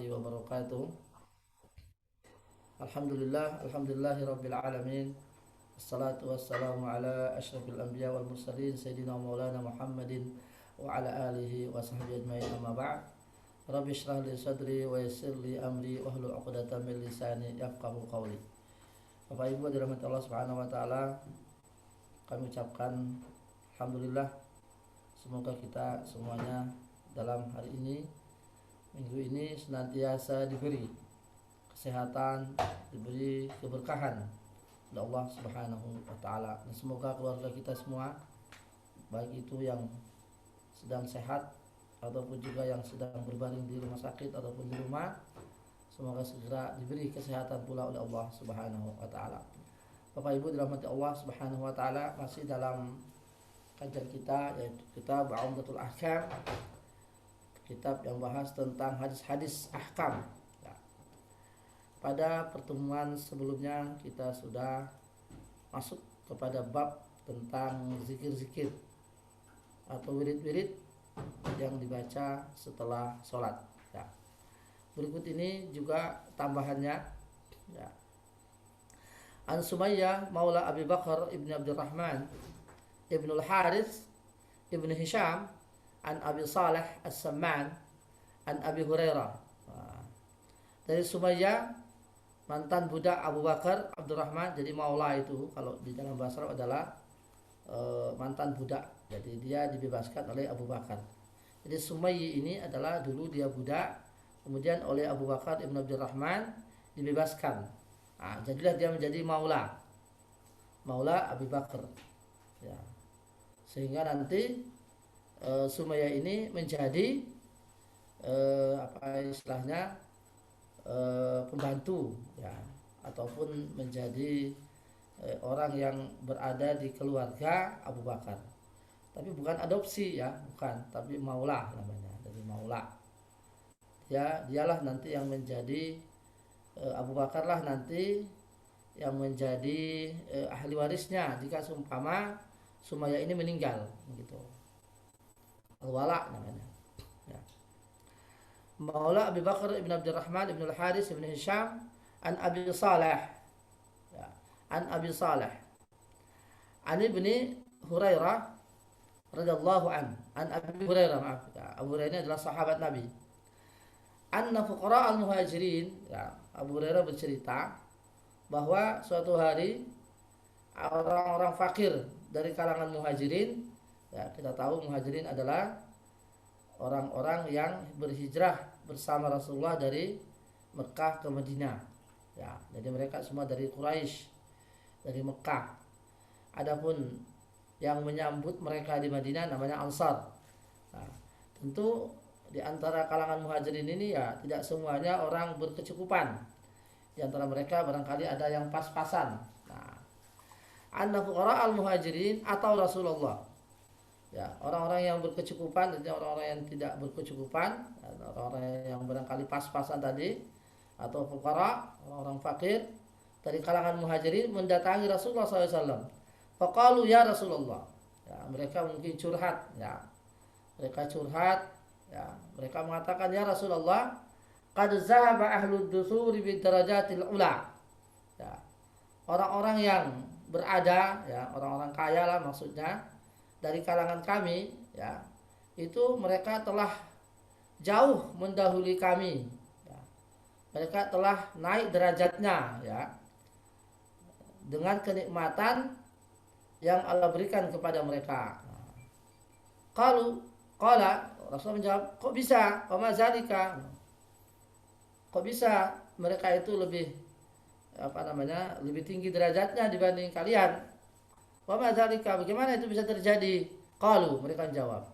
wabarakatuh. Alhamdulillahirabbil alamin. Wassalatu wassalamu ala asyrafil anbiya wal mursalin sayyidina maulana Muhammadin wa ala alihi wa sahbihi ajmain, amma ba'd. Rabbi shrah li sadri wa yassir li amri wahlul 'uqdatam min lisani yafqahu qawli. Bapak Ibu dirahmati Allah Subhanahu wa taala, kami ucapkan alhamdulillah, semoga kita semuanya dalam hari ini, minggu ini, senantiasa diberi kesehatan, diberi keberkahan oleh Allah Subhanahu wa taala, dan semoga keluarga kita semua, baik itu yang sedang sehat ataupun juga yang sedang berbaring di rumah sakit ataupun di rumah, semoga segera diberi kesehatan pula oleh Allah Subhanahu wa taala. Bapak Ibu dirahmati Allah Subhanahu wa taala, masih dalam kajian kita, yaitu kitab Umdatul Ahkam, kitab yang bahas tentang hadis-hadis ahkam. Pada pertemuan sebelumnya kita sudah masuk kepada bab tentang zikir-zikir atau wirid-wirid yang dibaca setelah sholat. Berikut ini juga tambahannya. An Sumayyah maula Abi Bakar ibn Abdurrahman ibnul Harith ibn Hisham an Abi Saleh As-Samman an Abi Hurairah. Dari Sumayyah, mantan budak Abu Bakar Abdurrahman. Jadi maula itu kalau di dalam bahasa Arab adalah mantan budak. Jadi dia dibebaskan oleh Abu Bakar. Jadi Sumayyi ini adalah dulu dia budak, kemudian oleh Abu Bakar ibn Abdurrahman dibebaskan. Jadilah dia menjadi maula Abu Bakar. Ya. Sehingga nanti Sumayyah ini menjadi apa istilahnya, pembantu, ya, ataupun menjadi orang yang berada di keluarga Abu Bakar. Tapi bukan adopsi, ya, bukan, tapi maula namanya, dari maula. Dialah nanti yang menjadi Abu Bakar lah nanti yang menjadi ahli warisnya jika seumpama Sumayyah ini meninggal, gitu. Al-wala namanya. Ya. Maula Abi Bakar ibn Abdurrahman ibn al-Harith ibn Hisham an Abi Saleh, ya, an Abi Saleh an ibni Hurairah radhiyallahu an Abi Hurairah, maaf, ya, Abu Hurairah ini adalah sahabat Nabi. Anna fuqara al-muhajirin, ya, Abu Hurairah bercerita bahwa suatu hari orang-orang fakir dari kalangan muhajirin, ya, kita tahu muhajirin adalah orang-orang yang berhijrah bersama Rasulullah dari Mekah ke Madinah. Ya, jadi mereka semua dari Quraisy, dari Mekah. Adapun yang menyambut mereka di Madinah namanya Ansar. Nah, tentu di antara kalangan muhajirin ini, ya, tidak semuanya orang berkecukupan. Di antara mereka barangkali ada yang pas-pasan. Nah, anna fuqara al-muhajirin atau Rasulullah. Ya, orang-orang yang berkecukupan, jadi orang-orang yang tidak berkecukupan, orang-orang yang barangkali pas-pasan tadi, atau fuqara, orang-orang fakir dari kalangan muhajirin mendatangi Rasulullah SAW. Faqalu ya Rasulullah. Ya, mereka mungkin curhat, ya. Mereka curhat, ya. Mereka mengatakan, ya Rasulullah, qad zahaba ahlud dusuri bid darajatil ula. Ya. Orang-orang yang berada, ya, orang-orang kaya lah maksudnya, dari kalangan kami, ya, itu mereka telah jauh mendahului kami, ya. Mereka telah naik derajatnya, ya, dengan kenikmatan yang Allah berikan kepada mereka. Kalau Rasul menjawab, kok bisa? Wa zalika? Kok bisa mereka itu lebih lebih tinggi derajatnya dibanding kalian? Wa madzalika, bagaimana itu bisa terjadi? Qalu, mereka jawab,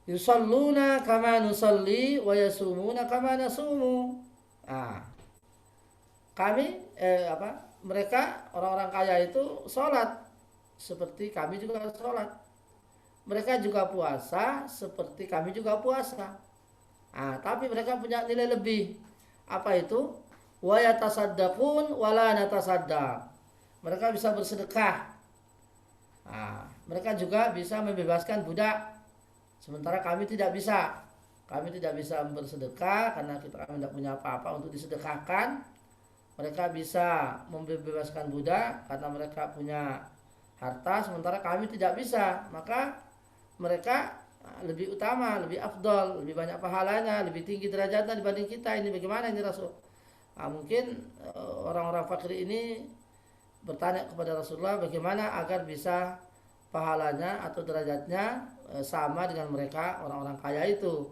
yusalluna kama nusalli wa yasumuna kama nasumu. Kami mereka orang-orang kaya itu sholat seperti kami juga sholat. Mereka juga puasa seperti kami juga puasa. Tapi mereka punya nilai lebih. Apa itu? Wa yatasaddaqun wa la natasaddaq. Mereka bisa bersedekah. Mereka juga bisa membebaskan budak, sementara kami tidak bisa. kami tidak bisa bersedekah karena kami tidak punya apa-apa untuk disedekahkan. Mereka bisa membebaskan budak karena mereka punya harta, sementara kami tidak bisa. Maka mereka lebih utama, lebih afdol, lebih banyak pahalanya, lebih tinggi derajatnya dibanding kita. Ini bagaimana ini Rasul? Mungkin orang-orang fakir ini bertanya kepada Rasulullah bagaimana agar bisa pahalanya atau derajatnya sama dengan mereka orang-orang kaya itu.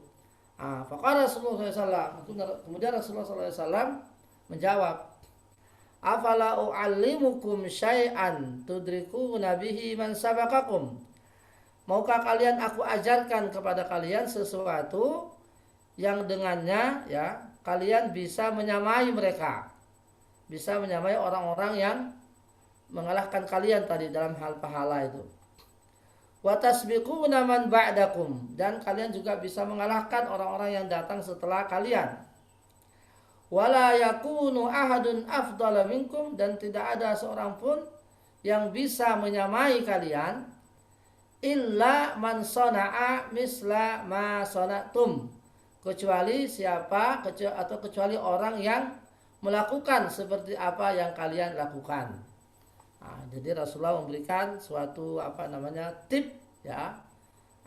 Faqala Rasulullah SAW. Kemudian Rasulullah SAW menjawab, afala u'allimukum syai'an tudrikuna bihi man sabaqakum. Maukah kalian aku ajarkan kepada kalian sesuatu yang dengannya ya kalian bisa menyamai mereka, bisa menyamai orang-orang yang mengalahkan kalian tadi dalam hal pahala itu. Wa tasbiquna man ba'dakum, dan kalian juga bisa mengalahkan orang-orang yang datang setelah kalian. Wala yakunu ahadun afdala minkum, dan tidak ada seorang pun yang bisa menyamai kalian illa man sana'a misla ma sana'tum, kecuali siapa atau kecuali orang yang melakukan seperti apa yang kalian lakukan. Jadi Rasulullah memberikan suatu tip ya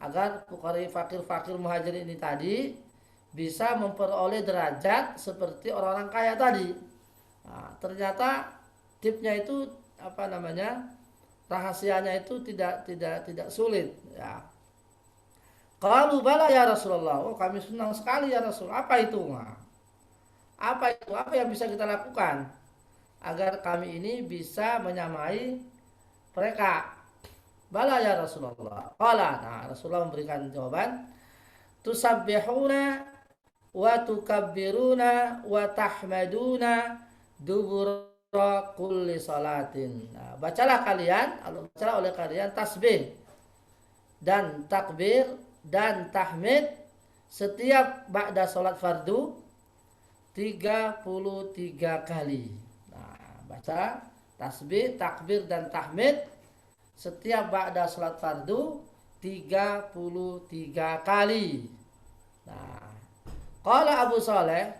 agar fuqara fakir muhajirin ini tadi bisa memperoleh derajat seperti orang-orang kaya tadi. Ternyata tipnya itu rahasianya itu tidak sulit ya. Qalu bala ya Rasulullah. Oh, kami senang sekali ya Rasul. Apa itu? Apa itu? Apa yang bisa kita lakukan agar kami ini bisa menyamai mereka? Bala ya Rasulullah. Qala. Rasulullah memberikan jawaban, tusabbihuna wa tukabbiruna wa tahmaduna dubura kulli salatin. Bacalah oleh kalian tasbih dan takbir dan tahmid setiap ba'da salat fardu 33 kali. Baca tasbih, takbir dan tahmid setiap ba'da salat fardu 33 kali. Qala Abu Saleh,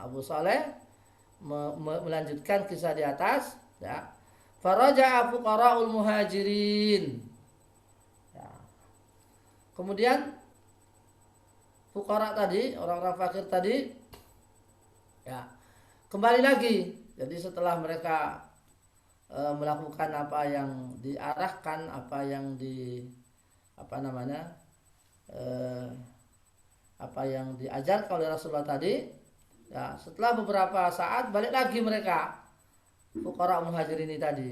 Abu Saleh melanjutkan kisah di atas ya. Faraja'a fuqara'ul muhajirin. Ya. Kemudian fuqara tadi, orang-orang fakir tadi ya, kembali lagi. Jadi setelah mereka melakukan apa yang diarahkan, apa yang diajarkan oleh Rasulullah tadi ya, setelah beberapa saat balik lagi mereka fuqara muhajirin ini tadi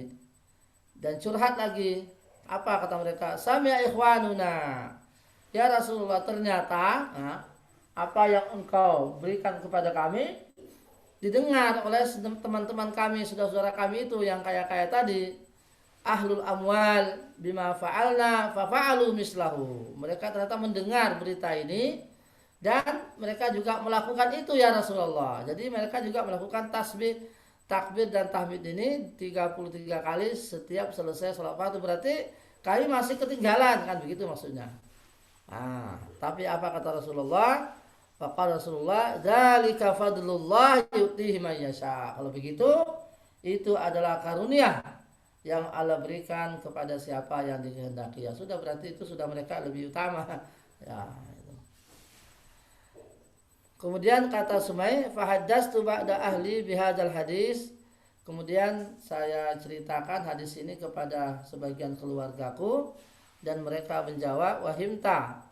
dan curhat lagi. Apa kata mereka? Sami'a ikhwanuna, ya Rasulullah, ternyata apa yang engkau berikan kepada kami didengar oleh teman-teman kami, saudara-saudara kami itu yang kaya-kaya tadi. Ahlul amwal bima fa'alna fa'alu mislahu. Mereka ternyata mendengar berita ini dan mereka juga melakukan itu ya Rasulullah. Jadi mereka juga melakukan tasbih, takbir dan tahmid ini 33 kali setiap selesai sholat fardu. Berarti kami masih ketinggalan, kan begitu maksudnya. Tapi apa kata Rasulullah? Faqala Rasulullah, dzalika fadlullah yu'tihi man yasha. Kalau begitu, itu adalah karunia yang Allah berikan kepada siapa yang dikehendaki. Ya sudah, berarti itu sudah mereka lebih utama. Ya. Kemudian kata Sumay, fahaddastu ba'da ahli bihadzal hadis. Kemudian saya ceritakan hadis ini kepada sebagian keluargaku dan mereka menjawab, wahimta,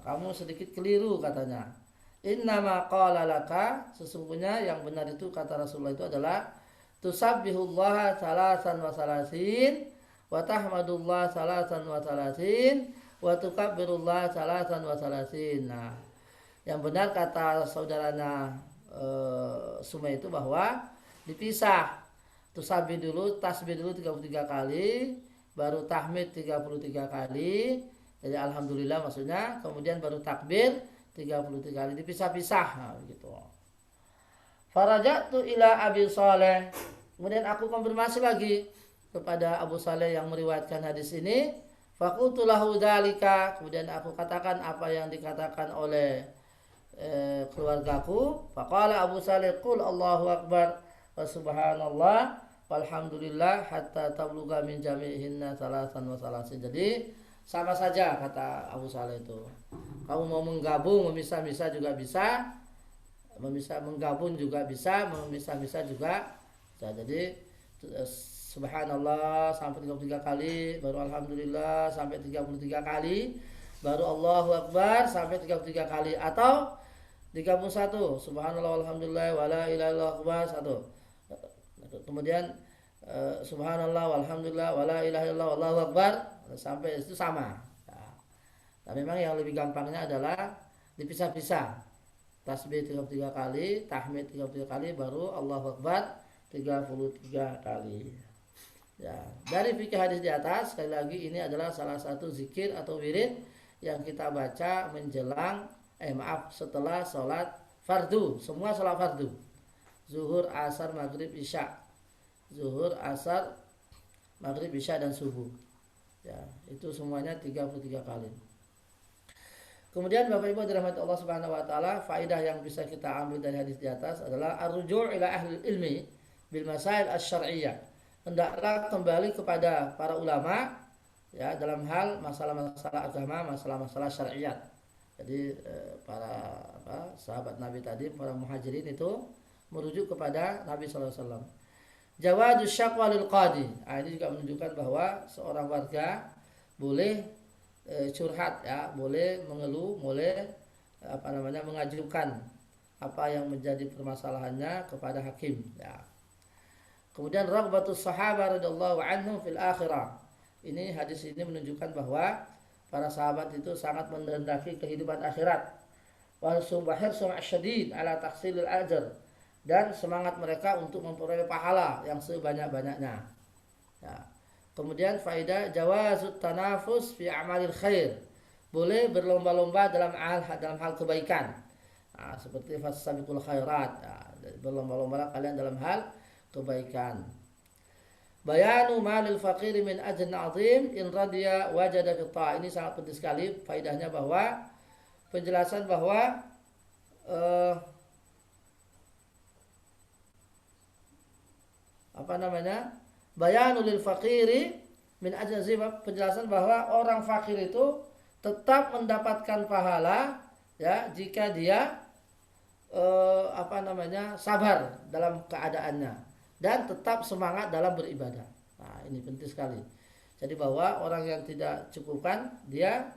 kamu sedikit keliru katanya. Innama qala laka, sesungguhnya yang benar itu kata Rasulullah itu adalah tusabbihullah salasan wa salasin wa tahmadullah salasan wa salasin wa tukabbirullah salasan wa salasin. Yang benar kata saudaranya Sumay itu bahwa dipisah. Tasbih dulu 33 kali, baru tahmid 33 kali. Jadi alhamdulillah maksudnya, kemudian baru takbir 33 kali, dipisah-pisah begitu. Farajatu ila Abi Saleh. Kemudian aku konfirmasi lagi kepada Abu Saleh yang meriwayatkan hadis ini. Faqultu lahu dzalika, kemudian aku katakan apa yang dikatakan oleh keluargaku. Faqala Abu Salih, qul Allahu akbar wa subhanallah walhamdulillah hatta tabluga min jami'ihinna salasan wa salasin. Jadi sama saja kata Abu Saleh itu. Kamu mau menggabung, memisah-misah juga bisa, menggabung juga bisa, memisah-misah juga bisa. Jadi subhanallah sampai 33 kali, baru alhamdulillah sampai 33 kali, baru Allahu akbar sampai 33 kali, atau 31 subhanallah walhamdulillah wala ilaha illallah akbar satu. Kemudian subhanallah walhamdulillah wala ilaha illallah wallahu akbar sampai itu sama. Nah, memang yang lebih gampangnya adalah dipisah-pisah. Tasbih 33 kali, tahmid 33 kali, baru Allahu akbar 33 kali. Ya, dari fikih hadis di atas, sekali lagi ini adalah salah satu zikir atau wirid yang kita baca menjelang setelah sholat fardu, semua sholat fardu, zuhur, asar, maghrib, isya, zuhur, asar, maghrib, isya, dan subuh. Ya, itu semuanya 33 kali. Kemudian Bapak Ibu dirahmati Allah Subhanahu wa taala, faedah yang bisa kita ambil dari hadis di atas adalah ar-ruju' ila ahli ilmi bil masail asy-syar'iyyah. Hendaklah kembali kepada para ulama ya dalam hal masalah-masalah agama, masalah-masalah syariat. Jadi para sahabat Nabi tadi, para muhajirin itu merujuk kepada Nabi sallallahu alaihi wasallam. Jawazus syaqwa lil qadi. Ini juga menunjukkan bahwa seorang warga boleh curhat ya, boleh mengeluh, boleh mengajukan apa yang menjadi permasalahannya kepada hakim ya. Kemudian raghbatus sahabat radhiyallahu anhum fil akhirah. Ini hadis ini menunjukkan bahwa para sahabat itu sangat menghendaki kehidupan akhirat. Wa hirsum asyadid ala tahsilil ajr, dan semangat mereka untuk memperoleh pahala yang sebanyak-banyaknya. Ya. Kemudian faedah jawazut tanafus fi amalil khair. Boleh berlomba-lomba dalam hal kebaikan. Nah, seperti fasabiqul khairat. Ya, berlomba-lomba kalian dalam hal kebaikan. Bayanu malil faqir min ajrin azim in radiya wajada fi ta'. Ini sangat penting sekali faedahnya, bahwa penjelasan bahwa bayanul lil faqiri min ajrin azim, penjelasan bahwa orang fakir itu tetap mendapatkan pahala ya jika dia sabar dalam keadaannya dan tetap semangat dalam beribadah. Nah, ini penting sekali. Jadi bahwa orang yang tidak cukupkan, dia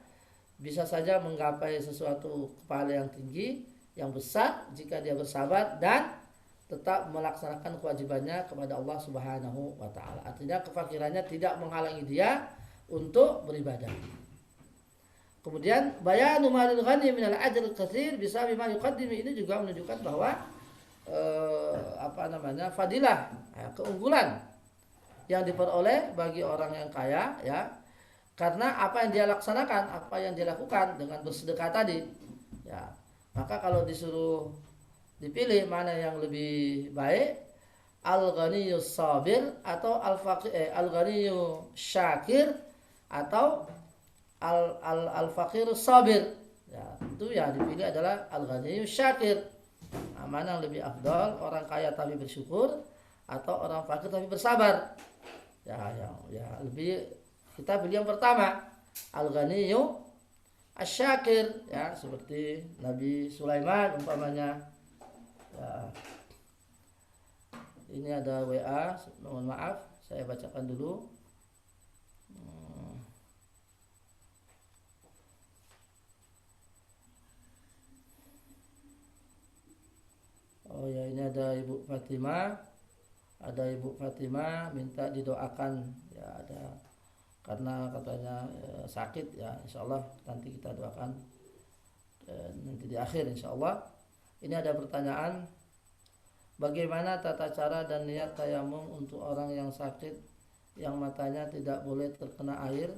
bisa saja menggapai sesuatu pahala yang tinggi, yang besar jika dia bersabar dan tetap melaksanakan kewajibannya kepada Allah Subhanahu wa taala. Artinya kefakirannya tidak menghalangi dia untuk beribadah. Kemudian bayanu malil ghani minal ajril katsir bisa bima yuqaddimi, ini juga menunjukkan bahwa fadilah, keunggulan yang diperoleh bagi orang yang kaya ya, karena apa yang dia laksanakan, apa yang dia lakukan dengan bersedekah tadi ya. Maka kalau disuruh dipilih mana yang lebih baik, al-ghaniyus sabir atau al-ghaniyus syakir atau al-faqirus sabir ya, itu ya dipilih adalah al-ghaniyus syakir. Nah, mana yang lebih afdal, orang kaya tapi bersyukur atau orang fakir tapi bersabar ya, lebih kita pilih yang pertama, al-ghaniyu asyakir ya, seperti Nabi Sulaiman umpamanya ya. Ini ada WA, mohon maaf saya bacakan dulu. Oh ya, ini ada Ibu Fatimah minta didoakan ya, ada karena katanya sakit ya, insyaallah nanti kita doakan nanti di akhir insyaallah. Ini ada pertanyaan, bagaimana tata cara dan niat tayamum untuk orang yang sakit yang matanya tidak boleh terkena air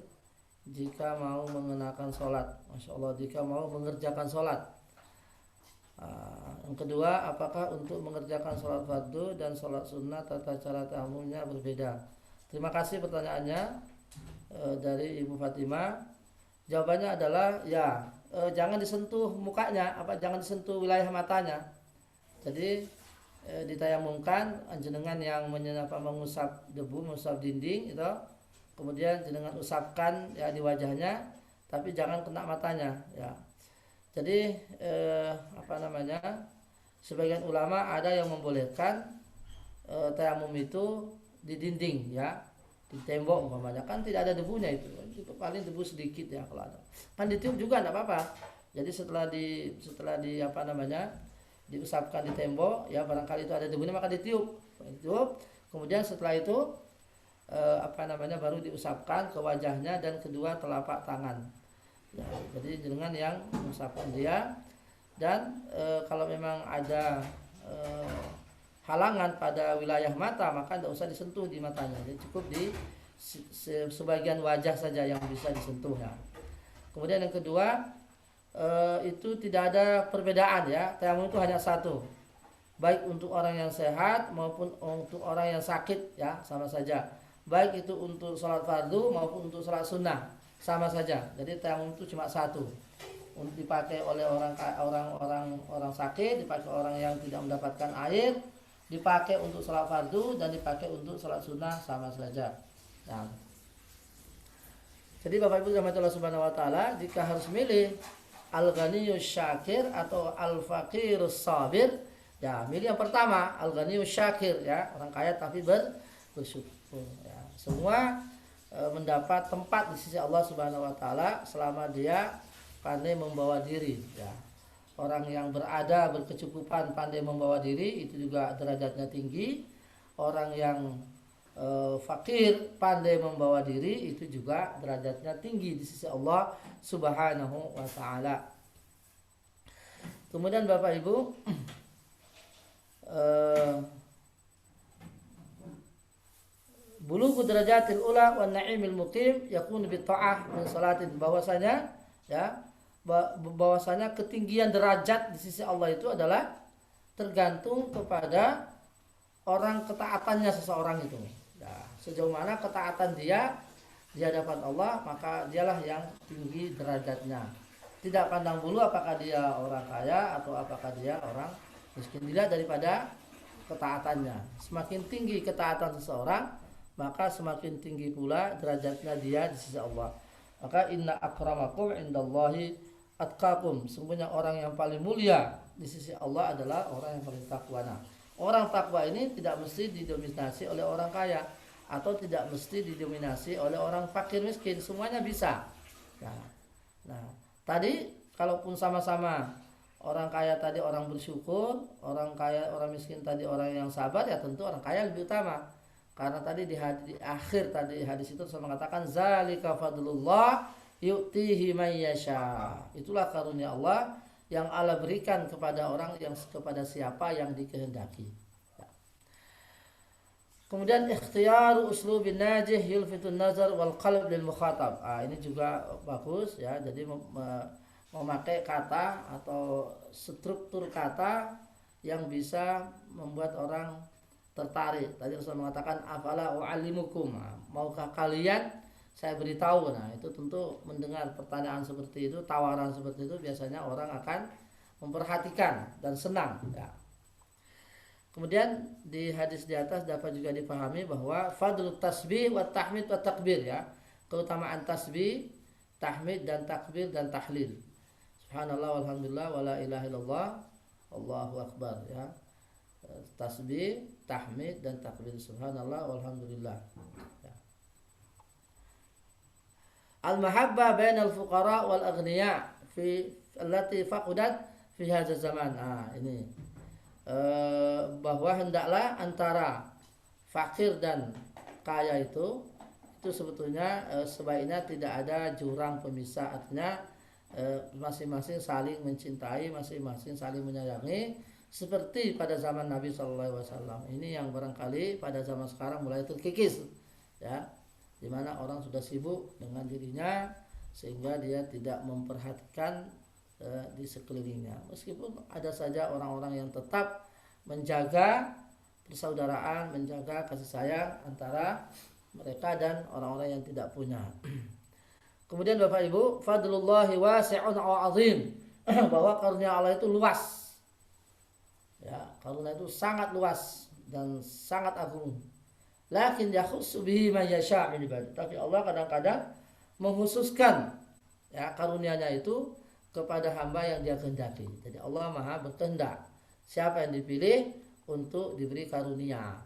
jika mau mengenakan sholat, masya Allah, jika mau mengerjakan sholat. Yang kedua, apakah untuk mengerjakan sholat fardu dan sholat sunnah tata cara tayamumnya berbeda? Terima kasih pertanyaannya. dari Ibu Fatimah, jawabannya adalah ya, jangan disentuh mukanya, jangan disentuh wilayah matanya. Jadi ditayamumkan jenengan yang mengusap debu, mengusap dinding itu, kemudian jenengan usapkan ya di wajahnya, tapi jangan kena matanya ya. Jadi sebagian ulama ada yang membolehkan tayamum itu di dinding ya, di tembok umpamanya, kan tidak ada debunya itu paling debu sedikit ya, kalau ada kan ditiup juga tidak apa-apa. Jadi setelah di diusapkan di tembok ya, barangkali itu ada debunya maka ditiup, kemudian setelah itu baru diusapkan ke wajahnya dan kedua telapak tangan ya. Jadi jangan yang mengusapkan dia, dan kalau memang ada halangan pada wilayah mata maka tidak usah disentuh di matanya, jadi cukup di sebagian wajah saja yang bisa disentuh ya. Kemudian yang kedua, itu tidak ada perbedaan ya, tayamum itu hanya satu, baik untuk orang yang sehat maupun untuk orang yang sakit ya, sama saja, baik itu untuk sholat fardu maupun untuk sholat sunnah sama saja. Jadi tayamum itu cuma satu, untuk dipakai oleh orang sakit, dipakai orang yang tidak mendapatkan air, dipakai untuk sholat fardu dan dipakai untuk sholat sunnah sama saja. Nah, jadi Bapak Ibu rahmati Allah Subhanahu wa taala, jika harus milih al-ghaniyus syakir atau al-faqirus sabir, ya milih yang pertama, al-ghaniyus syakir ya, orang kaya tapi bersyukur ya. Semua mendapat tempat di sisi Allah Subhanahu wa taala selama dia pandai membawa diri ya. Orang yang berkecukupan pandai membawa diri itu juga derajatnya tinggi. Orang yang fakir pandai membawa diri itu juga derajatnya tinggi di sisi Allah Subhanahu wa taala. Kemudian Bapak Ibu, bulughu darajatil ula wan na'imil muqim yakunu bi ta'ah min salatin, bahwasanya ketinggian derajat di sisi Allah itu adalah tergantung kepada orang ketaatannya seseorang itu. Nah, sejauh mana ketaatan dia di hadapan Allah, maka dialah yang tinggi derajatnya. Tidak pandang bulu apakah dia orang kaya atau apakah dia orang miskin, dilihat daripada ketaatannya. Semakin tinggi ketaatan seseorang, maka semakin tinggi pula derajatnya dia di sisi Allah. Maka inna akramakum indallahi atqakum, sesungguhnya orang yang paling mulia di sisi Allah adalah orang yang paling takwa. Nah, orang takwa ini tidak mesti didominasi oleh orang kaya atau tidak mesti didominasi oleh orang fakir miskin, semuanya bisa. Nah, tadi kalaupun sama-sama orang kaya tadi orang bersyukur, orang miskin tadi orang yang sabar, ya tentu orang kaya lebih utama. Karena tadi di akhir tadi hadis itu saya mengatakan zalika fadlullah yu'tihi may yasha. Itulah karunia Allah yang Allah berikan kepada siapa yang dikehendaki. Kemudian ikhtiyaru uslubin najih yulfitun nazar wal qalb lil mukhatab. Ini juga bagus ya. Jadi memakai kata atau struktur kata yang bisa membuat orang tertarik. Tadi Rasul mengatakan afala u'allimukum, maukah kalian saya beritahu. Nah, itu tentu mendengar pertanyaan seperti itu, tawaran seperti itu, biasanya orang akan memperhatikan dan senang ya. Kemudian di hadis di atas dapat juga dipahami bahwa fadlul tasbih wa tahmid wa takbir ya, keutamaan tasbih, tahmid dan takbir dan tahlil. Subhanallah walhamdulillah wala ilaha illallah Allahu akbar ya. Tasbih, tahmid dan takbir, subhanallah walhamdulillah ya. Al-mahabbah bainal fuqara wal aghniya fi allati faqudat fi hadzal zaman. Ini bahwa hendaklah antara fakir dan kaya itu sebetulnya sebaiknya tidak ada jurang pemisah, artinya masing-masing saling mencintai, masing-masing saling menyayangi seperti pada zaman Nabi Shallallahu Alaihi Wasallam. Ini yang barangkali pada zaman sekarang mulai terkikis ya, dimana orang sudah sibuk dengan dirinya sehingga dia tidak memperhatikan di sekelilingnya. Meskipun ada saja orang-orang yang tetap menjaga persaudaraan, menjaga kasih sayang antara mereka dan orang-orang yang tidak punya. Kemudian Bapak Ibu, fadlullahi wasi'un azim, bahwa karunia Allah itu luas. Ya, karunia itu sangat luas dan sangat agung. Lakin yakhussu bihi man yasha' min ibadihi. Tapi Allah kadang-kadang menghususkan ya karunia-Nya itu kepada hamba yang Dia kehendaki. Jadi Allah Maha berkehendak siapa yang dipilih untuk diberi karunia.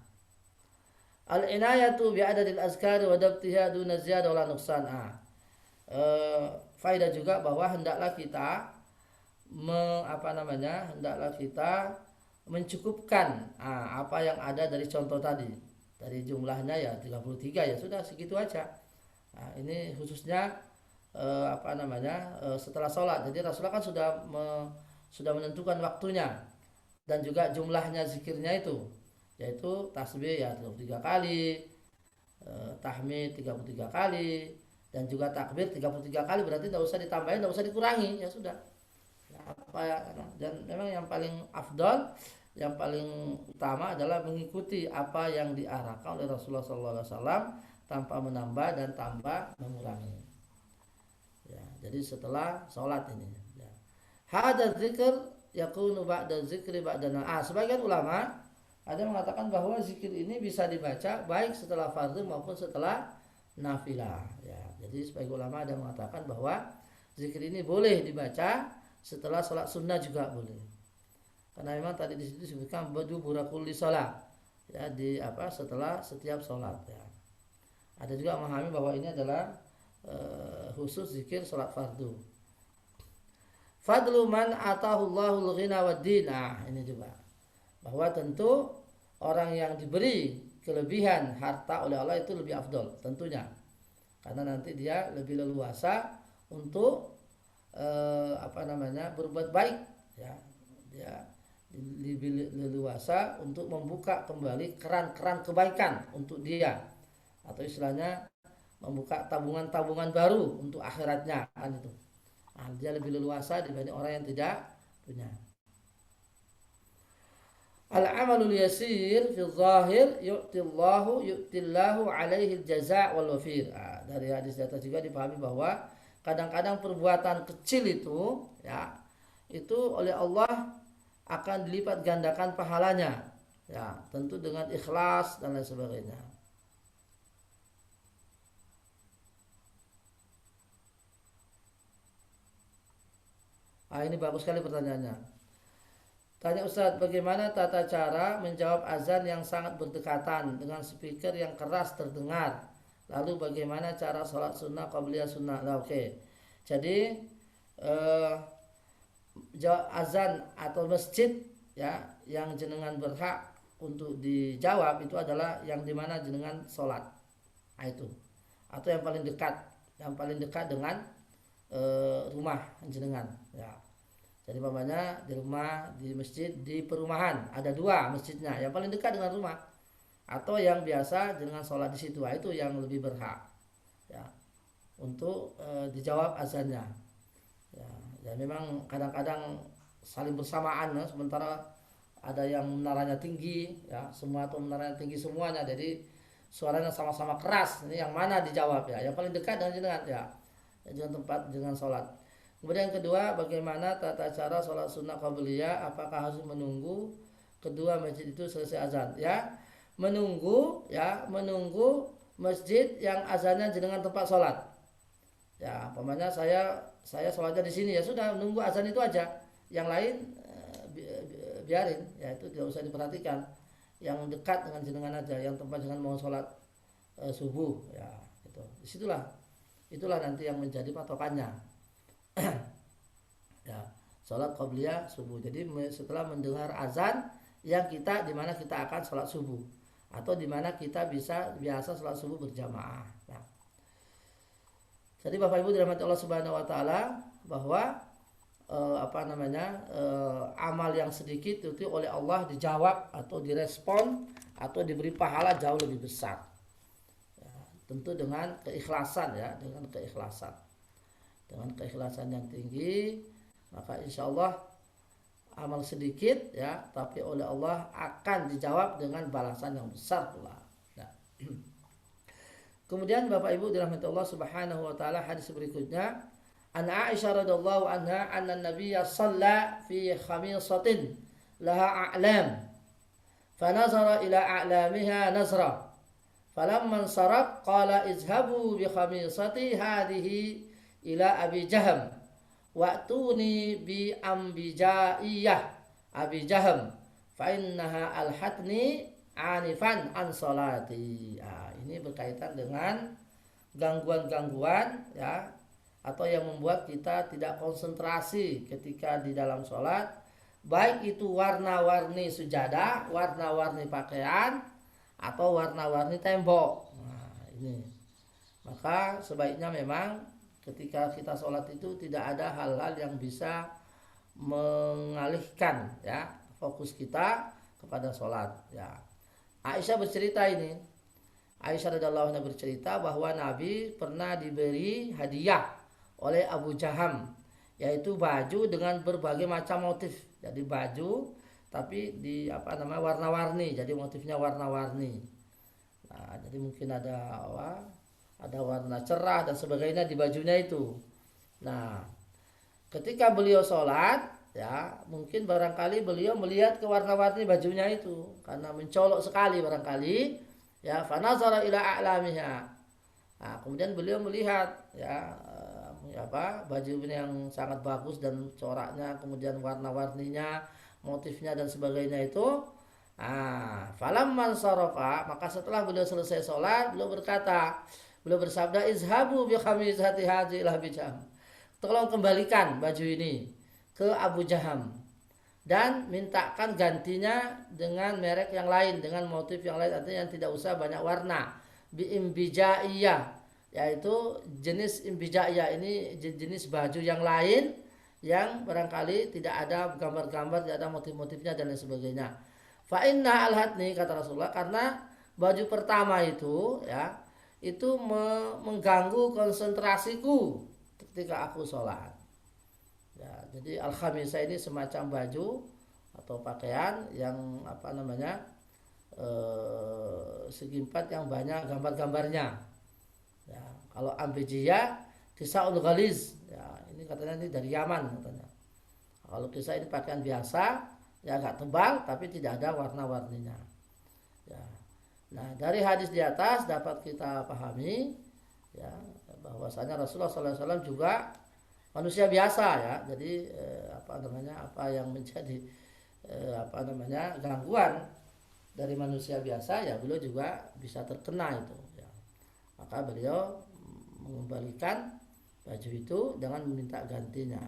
Al-inayatu bi'adadil azkari wa dabtiha duna ziyada wala nuqsan. Faedah juga bahwa hendaklah kita hendaklah kita mencukupkan apa yang ada dari contoh tadi. Dari jumlahnya ya 33 ya sudah segitu aja. Ini khususnya setelah sholat. Jadi Rasulullah kan sudah menentukan waktunya dan juga jumlahnya zikirnya itu, yaitu tasbih ya 33 kali, tahmid 33 kali, dan juga takbir 33 kali. Berarti tidak usah ditambahin, tidak usah dikurangi, ya sudah. Dan memang yang paling afdal, yang paling utama adalah mengikuti apa yang diarahkan oleh Rasulullah SAW tanpa menambah dan tanpa mengurangi. Ya, jadi setelah sholat ini. Ya. Hadza dzikr yakunu ba'da dzikri ba'da sebagian ulama ada yang mengatakan bahwa zikir ini bisa dibaca baik setelah fardu maupun setelah nafilah. Ya, jadi sebagian ulama ada yang mengatakan bahwa zikir ini boleh dibaca setelah sholat sunnah juga boleh. Karena memang tadi di situ disebutkan badu burakulli sholat, ya setelah setiap sholat. Ya. Ada juga memahami bahwa ini adalah khusus zikir sholat fardu. Fadlu man atahullahul ghina wad din. Ini juga bahwa tentu orang yang diberi kelebihan harta oleh Allah itu lebih afdol tentunya, karena nanti dia lebih leluasa untuk berbuat baik, ya dia lebih leluasa untuk membuka kembali keran-keran kebaikan untuk dia, atau istilahnya membuka tabungan-tabungan baru untuk akhiratnya kan itu. Dia lebih leluasa dibanding orang yang tidak punya. Al-amalul yasir fi zahir yu'tillahu alaihi al-jaza' wal wafir. Dari hadis data juga dipahami bahwa kadang-kadang perbuatan kecil itu ya itu oleh Allah akan dilipat gandakan pahalanya, ya tentu dengan ikhlas dan lain sebagainya. Ini bagus sekali pertanyaannya. Tanya Ustadz, bagaimana tata cara menjawab azan yang sangat berdekatan dengan speaker yang keras terdengar? Lalu bagaimana cara sholat sunnah qabliyah sunnah? Oke. Jadi azan atau masjid ya yang jenengan berhak untuk dijawab itu adalah yang dimana jenengan sholat, itu atau yang paling dekat dengan rumah jenengan ya. Jadi umpamanya di rumah, di masjid, di perumahan ada dua masjidnya, yang paling dekat dengan rumah atau yang biasa jenengan sholat di situ, itu yang lebih berhak ya untuk dijawab azannya. Ya memang kadang-kadang saling bersamaan ya, sementara ada yang menaranya tinggi ya, semua atau menaranya tinggi semuanya, jadi suaranya sama-sama keras. Ini yang mana dijawab ya? Yang paling dekat dengan ya dengan tempat dengan sholat. Kemudian yang kedua, bagaimana tata cara sholat sunnah qabliyah? Apakah harus menunggu kedua masjid itu selesai azan? Ya, menunggu masjid yang azannya dengan tempat sholat. Ya, umpamanya saya sholatnya di sini, ya sudah nunggu azan itu aja. Yang lain biarin, ya itu tidak usah diperhatikan. Yang dekat dengan jenengan aja, yang tempat jenengan mau sholat subuh, ya itu. Itulah nanti yang menjadi patokannya. Ya, sholat qabliyah subuh. Jadi setelah mendengar azan yang di mana kita akan sholat subuh, atau di mana kita biasa sholat subuh berjamaah. Nah, jadi Bapak Ibu dirahmati Allah Subhanahu Wa Taala, bahwa amal yang sedikit itu oleh Allah dijawab atau direspon atau diberi pahala jauh lebih besar. Ya, tentu dengan keikhlasan ya, dengan keikhlasan yang tinggi, maka insya Allah amal sedikit ya, tapi oleh Allah akan dijawab dengan balasan yang besar pula. Nah, Kemudian Bapak Ibu dirahmati Allah Subhanahu wa taala, hadis berikutnya, an Aisyah radhiyallahu anha anna Nabiyya shalla fi khamisatin laha a'lam fanazara ila a'lamiha nazra falamman sarab qala izhabu bi khamisati hadhihi ila Abi Jaham wa'tuni bi ambijaiyah Abi Jaham fa innaha alhatni anifan an salati. Ini berkaitan dengan gangguan-gangguan ya, atau yang membuat kita tidak konsentrasi ketika di dalam sholat, baik itu warna-warni sujadah, warna-warni pakaian, atau warna-warni tembok. Nah, ini maka sebaiknya memang ketika kita sholat itu tidak ada hal-hal yang bisa mengalihkan ya fokus kita kepada sholat ya. Aisyah bercerita ini, Aisyah radhiyallahu anha bercerita bahwa Nabi pernah diberi hadiah oleh Abu Jaham, yaitu baju dengan berbagai macam motif. Jadi baju tapi di warna-warni, jadi motifnya warna-warni. Nah, jadi mungkin ada warna cerah dan sebagainya di bajunya itu. Nah, ketika beliau sholat ya, mungkin barangkali beliau melihat ke warna-warni bajunya itu karena mencolok sekali barangkali. Ya, fanazara ila a'lamiha. Nah, kemudian beliau melihat baju yang sangat bagus dan coraknya, kemudian warna-warninya, motifnya dan sebagainya itu. Falamman sarafa, maka setelah beliau selesai sholat, beliau bersabda, izhabu bi khamisati hadhihi ila Abi Jaham. Tolong kembalikan baju ini ke Abu Jaham dan mintakan gantinya dengan merek yang lain, dengan motif yang lain, artinya yang tidak usah banyak warna. Bi imbijaiyah, yaitu jenis imbijaiyah ini jenis baju yang lain yang barangkali tidak ada gambar-gambar, tidak ada motif-motifnya dan lain sebagainya. Fa inna alhatni, kata Rasulullah, karena baju pertama itu ya, itu mengganggu konsentrasiku ketika aku sholat. Ya, jadi al-khamisah ini semacam baju atau pakaian yang segi empat yang banyak gambar-gambarnya. Ya, kalau ambijiyah kisaul ghaliz, ya ini katanya ini dari Yaman katanya. Kalau kisah ini pakaian biasa, ya agak tebal tapi tidak ada warna-warninya. Ya. Nah, dari hadis di atas dapat kita pahami ya bahwasanya Rasulullah SAW juga manusia biasa ya, jadi apa yang menjadi gangguan dari manusia biasa ya beliau juga bisa terkena itu ya. Maka beliau mengembalikan baju itu dengan meminta gantinya.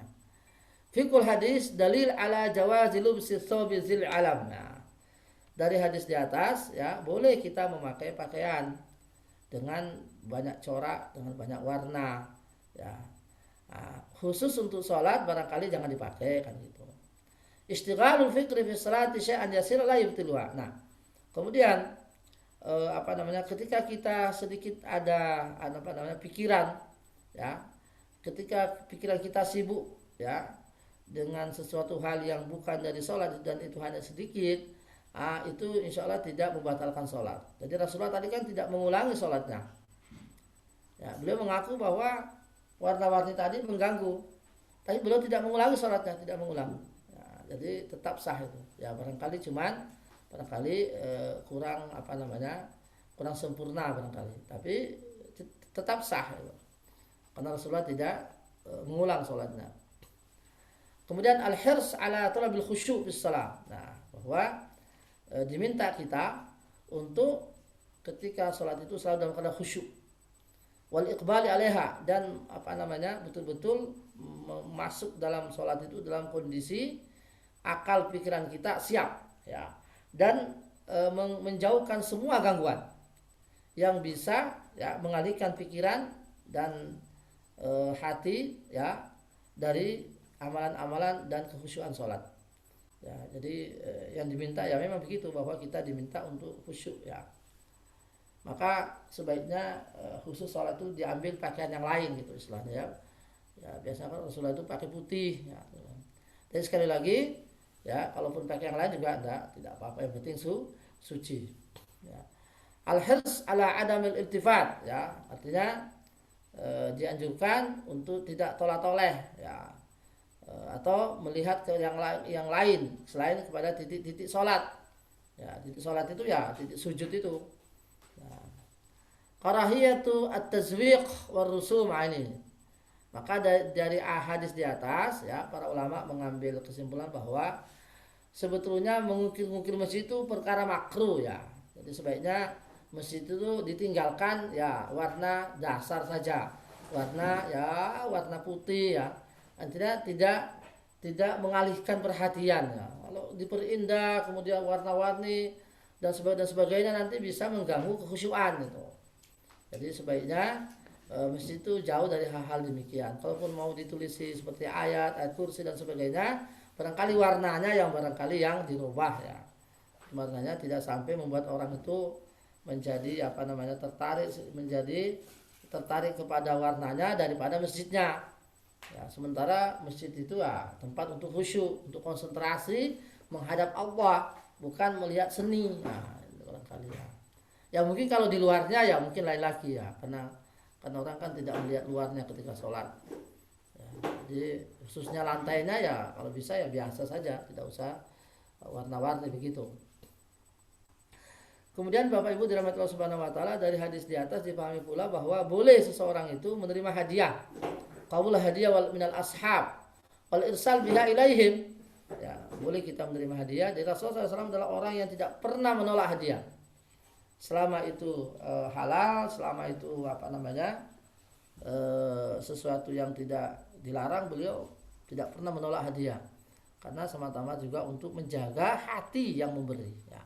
Fikul hadis dalil ala jawazi lubsi thawbi zil alam. Nah, dari hadis di atas ya boleh kita memakai pakaian dengan banyak corak, dengan banyak warna ya. Nah, khusus untuk sholat barangkali jangan dipakai kan gitu. Istighalul fikri fi sholati syai'an yasir la yubtiluha. Nah, kemudian ketika kita sedikit ada pikiran ya, ketika pikiran kita sibuk ya dengan sesuatu hal yang bukan dari sholat dan itu hanya sedikit, itu insya Allah tidak membatalkan sholat. Jadi Rasulullah tadi kan tidak mengulangi sholatnya ya, beliau mengaku bahwa warna-warni tadi mengganggu, tapi beliau tidak mengulangi sholatnya, tidak mengulang. Ya, jadi tetap sah itu. Ya barangkali kurang kurang sempurna barangkali, tapi tetap sah itu. Karena Rasulullah tidak mengulang sholatnya. Kemudian al-hirs ala talabil khusyuk bis shalah. Nah, bahwa diminta kita untuk ketika sholat itu selalu dalam keadaan khusyuk. Wal iqbali alaiha, dan betul-betul masuk dalam sholat itu dalam kondisi akal pikiran kita siap ya, dan menjauhkan semua gangguan yang bisa ya mengalihkan pikiran dan hati ya dari amalan-amalan dan kekhusyuan sholat ya. Jadi yang diminta ya memang begitu, bahwa kita diminta untuk khusyuk ya. Maka sebaiknya khusus sholat itu diambil pakaian yang lain gitu istilahnya ya. Ya biasanya kan Rasulullah itu pakai putih ya. Tapi sekali lagi ya, kalaupun pakai yang lain juga tidak apa-apa, yang penting suci ya. Al-hirs ala adamil iltifat, ya, artinya dianjurkan untuk tidak tolak-toleh, ya, atau melihat ke yang lain selain kepada titik-titik sholat. Ya, titik sholat itu ya titik sujud itu. Nah, karahiyatu at-tazwiq war rusum ini. Maka dari hadis di atas, ya, para ulama mengambil kesimpulan bahwa sebetulnya mengukir-ukir masjid itu perkara makruh, ya. Jadi sebaiknya masjid itu ditinggalkan, ya, warna dasar saja, warna putih, ya. Artinya tidak mengalihkan perhatian, ya. Kalau diperindah kemudian warna-warni dan sebagainya nanti bisa mengganggu kekhusyuan itu. Jadi sebaiknya masjid itu jauh dari hal-hal demikian. Kalaupun mau ditulisi seperti ayat kursi dan sebagainya, barangkali warnanya yang dirubah, ya. Warnanya tidak sampai membuat orang itu menjadi tertarik kepada warnanya daripada masjidnya. Ya, sementara masjid itu ya tempat untuk khusyuk, untuk konsentrasi menghadap Allah, bukan melihat seni. Nah, barangkali ya. Ya mungkin kalau di luarnya ya mungkin lain lagi, ya, karena orang kan tidak melihat luarnya ketika sholat. Ya, jadi khususnya lantainya ya kalau bisa ya biasa saja, tidak usah warna-warni begitu. Kemudian Bapak Ibu dirahmati Allah Subhanahu wa taala, dari hadis di atas dipahami pula bahwa boleh seseorang itu menerima hadiah. Qabul hadiah wal minal ashab wal irsal biha ilaihim. Ya, boleh kita menerima hadiah. Dari Rasulullah SAW adalah orang yang tidak pernah menolak hadiah. Selama itu halal, selama itu sesuatu yang tidak dilarang, beliau tidak pernah menolak hadiah. Karena semata-mata juga untuk menjaga hati yang memberi, ya.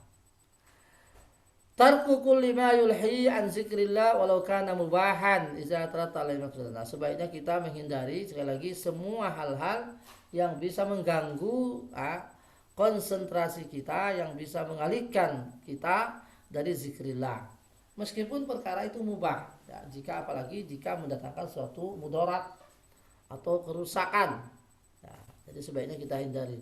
Tarku kulli ma yulhi an zikrillah walau kana mubahan idza tarata alaihi maqsadana. Sebaiknya kita menghindari sekali lagi semua hal-hal yang bisa mengganggu konsentrasi kita, yang bisa mengalihkan kita dari zikrillah. Meskipun perkara itu mubah, ya, apalagi jika mendatangkan suatu mudarat atau kerusakan. Ya, jadi sebaiknya kita hindari.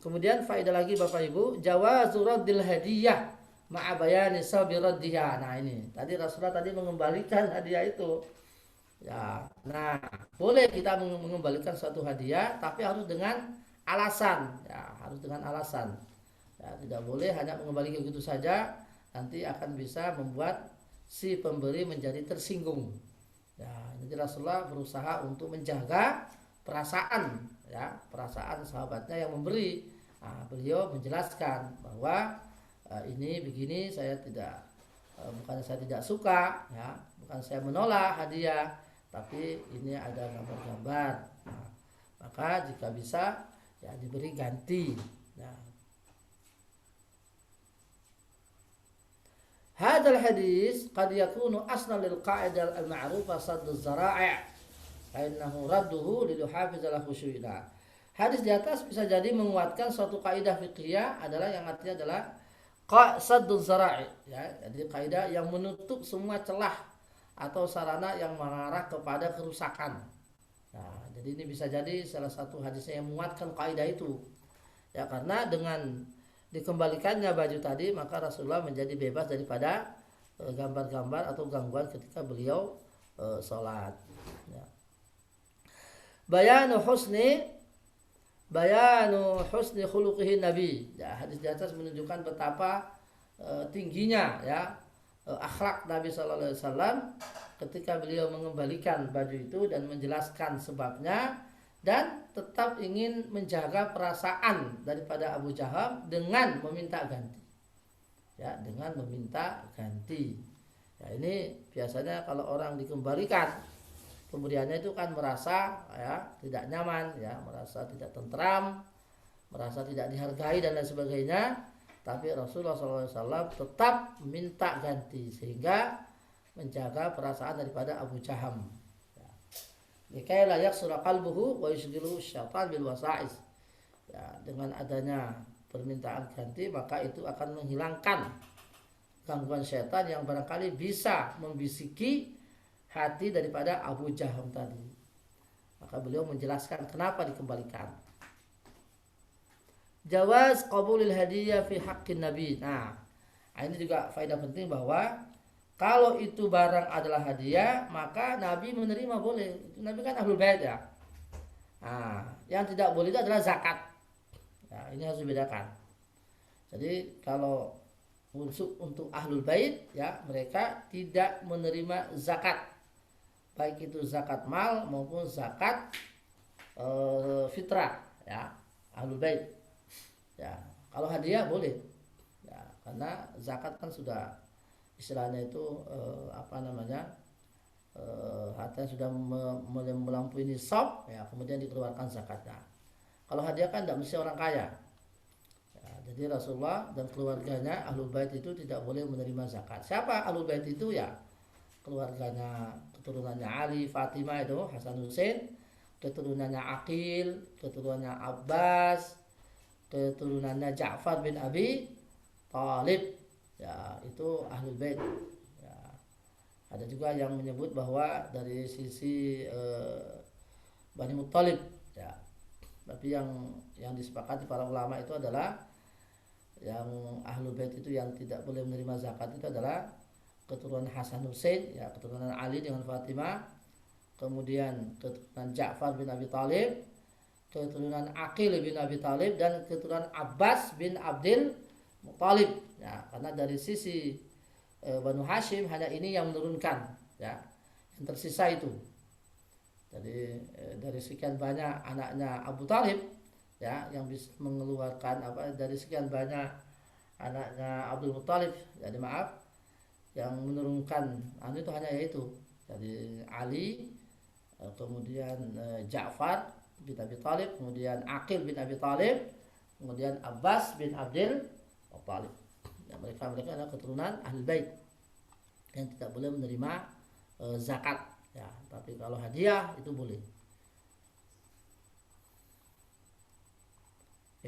Kemudian faedah lagi Bapak Ibu, jawazu raddil hadiyah ma'a bayani sabi raddiha. Nah, ini tadi Rasulullah mengembalikan hadiah itu. Ya, nah, boleh kita mengembalikan suatu hadiah tapi harus dengan alasan, ya, harus dengan alasan. Ya, tidak boleh hanya mengembalikan begitu saja, nanti akan bisa membuat si pemberi menjadi tersinggung. Ya, jadi Rasulullah berusaha untuk menjaga perasaan, ya, perasaan sahabatnya yang memberi. Nah, beliau menjelaskan bahwa ini begini, bukan saya tidak suka, ya, bukan saya menolak hadiah, tapi ini ada gambar-gambar. Nah, maka jika bisa ya diberi ganti. Ya. Hadal hadis qad yakunu aslan lil qa'idah al ma'rufah sadd az-zara'i' fa innahu radduhu li yuhafiz ala khusyu'ina. Hadis di atas bisa jadi menguatkan suatu kaidah fiqhiyah adalah yang artinya adalah sadd az-zara'i', ya, jadi kaidah yang menutup semua celah atau sarana yang mengarah kepada kerusakan. Nah, jadi ini bisa jadi salah satu hadisnya yang menguatkan kaidah itu. Ya, karena dengan dikembalikannya baju tadi maka Rasulullah menjadi bebas daripada gambar-gambar atau gangguan ketika beliau sholat. Ya. Bayanu husni khuluqihi nabi. Ya, hadis di atas menunjukkan betapa tingginya, ya, akhlak Nabi sallallahu alaihi wasallam ketika beliau mengembalikan baju itu dan menjelaskan sebabnya, dan tetap ingin menjaga perasaan daripada Abu Jaham dengan meminta ganti. Ya, dengan meminta ganti. Ya, ini biasanya kalau orang dikembalikan pemberiannya itu kan merasa, ya, tidak nyaman, ya, merasa tidak tentram, merasa tidak dihargai dan lain sebagainya. Tapi Rasulullah SAW tetap minta ganti sehingga menjaga perasaan daripada Abu Jaham. Likai layak surah qalbuhu wa yushghiluhu syaitan bil wasa'is. Ya, dengan adanya permintaan ganti maka itu akan menghilangkan gangguan syaitan yang barangkali bisa membisiki hati daripada Abu Jaham tadi. Maka beliau menjelaskan kenapa dikembalikan. Jawaz qabulil hadiyah fi haqqin nabi. Nah, Nah, ini juga faedah penting bahwa kalau itu barang adalah hadiah, maka Nabi menerima boleh. Nabi kan ahlul bait ya. Nah, yang tidak boleh itu adalah zakat. Nah, ini harus dibedakan. Jadi kalau untuk ahlul bait ya, mereka tidak menerima zakat, baik itu zakat mal maupun zakat fitrah ya, ahlul bait ya. Kalau hadiah boleh ya, karena zakat kan sudah istilahnya itu harta sudah melampaui nisab ya, kemudian dikeluarkan zakatnya. Kalau hadiah kan tidak mesti orang kaya ya, jadi Rasulullah dan keluarganya ahlul bait itu tidak boleh menerima zakat. Siapa ahlul bait itu ya? Keluarganya, keturunannya Ali, Fatimah itu, Hasan Hussein, keturunannya Aqil, keturunannya Abbas, keturunannya Ja'far bin Abi Thalib ya, itu ahlul bait ya. Ada juga yang menyebut bahwa dari sisi Bani Muttalib ya, tapi yang disepakati para ulama itu adalah yang ahlul bait itu yang tidak boleh menerima zakat itu adalah keturunan Hasan Hussein ya, keturunan Ali dengan Fatimah, kemudian keturunan Ja'far bin Abi Thalib, keturunan Aqil bin Abi Thalib, dan keturunan Abbas bin Abdul Muttalib ya. Karena dari sisi Banu Hashim hanya ini yang menurunkan ya, yang tersisa itu. Jadi dari sekian banyak anaknya Abu Talib ya, yang bisa mengeluarkan dari sekian banyak anaknya Abdul Muttalib, jadi maaf, yang menurunkan itu hanya yaitu dari Ali, kemudian Ja'far bin Abi Thalib, kemudian Aqil bin Abi Thalib, kemudian Abbas bin Abdul Muttalib ya. Mereka adalah keturunan Ahlul Bait yang tidak boleh menerima zakat ya, tapi kalau hadiah itu boleh.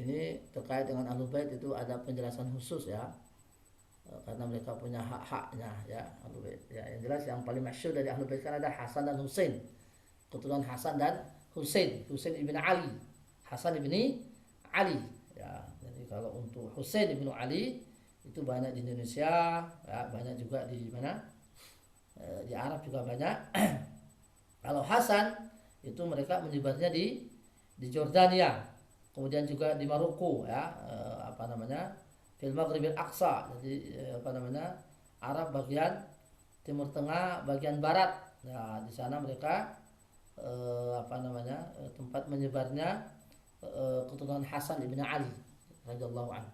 Ini terkait dengan Ahlul Bait itu ada penjelasan khusus ya, karena mereka punya hak-haknya ya, Ahlul Bait ya. Yang jelas yang paling masyhur dari Ahlul Bait kan ada Hasan dan Husain, keturunan Hasan dan Husain, Husain ibn Ali, Hasan ibn Ali ya. Jadi kalau untuk Husain ibn Ali itu banyak di Indonesia ya, banyak juga di mana, di Arab juga banyak. Kalau Hasan itu mereka menyebarnya di Jordania, kemudian juga di Maroko ya, Fil Maghribil Aqsa. Jadi Arab bagian Timur Tengah, bagian barat. Nah, di sana mereka tempat menyebarnya keturunan Hasan ibn Ali radhiyallahu anhu.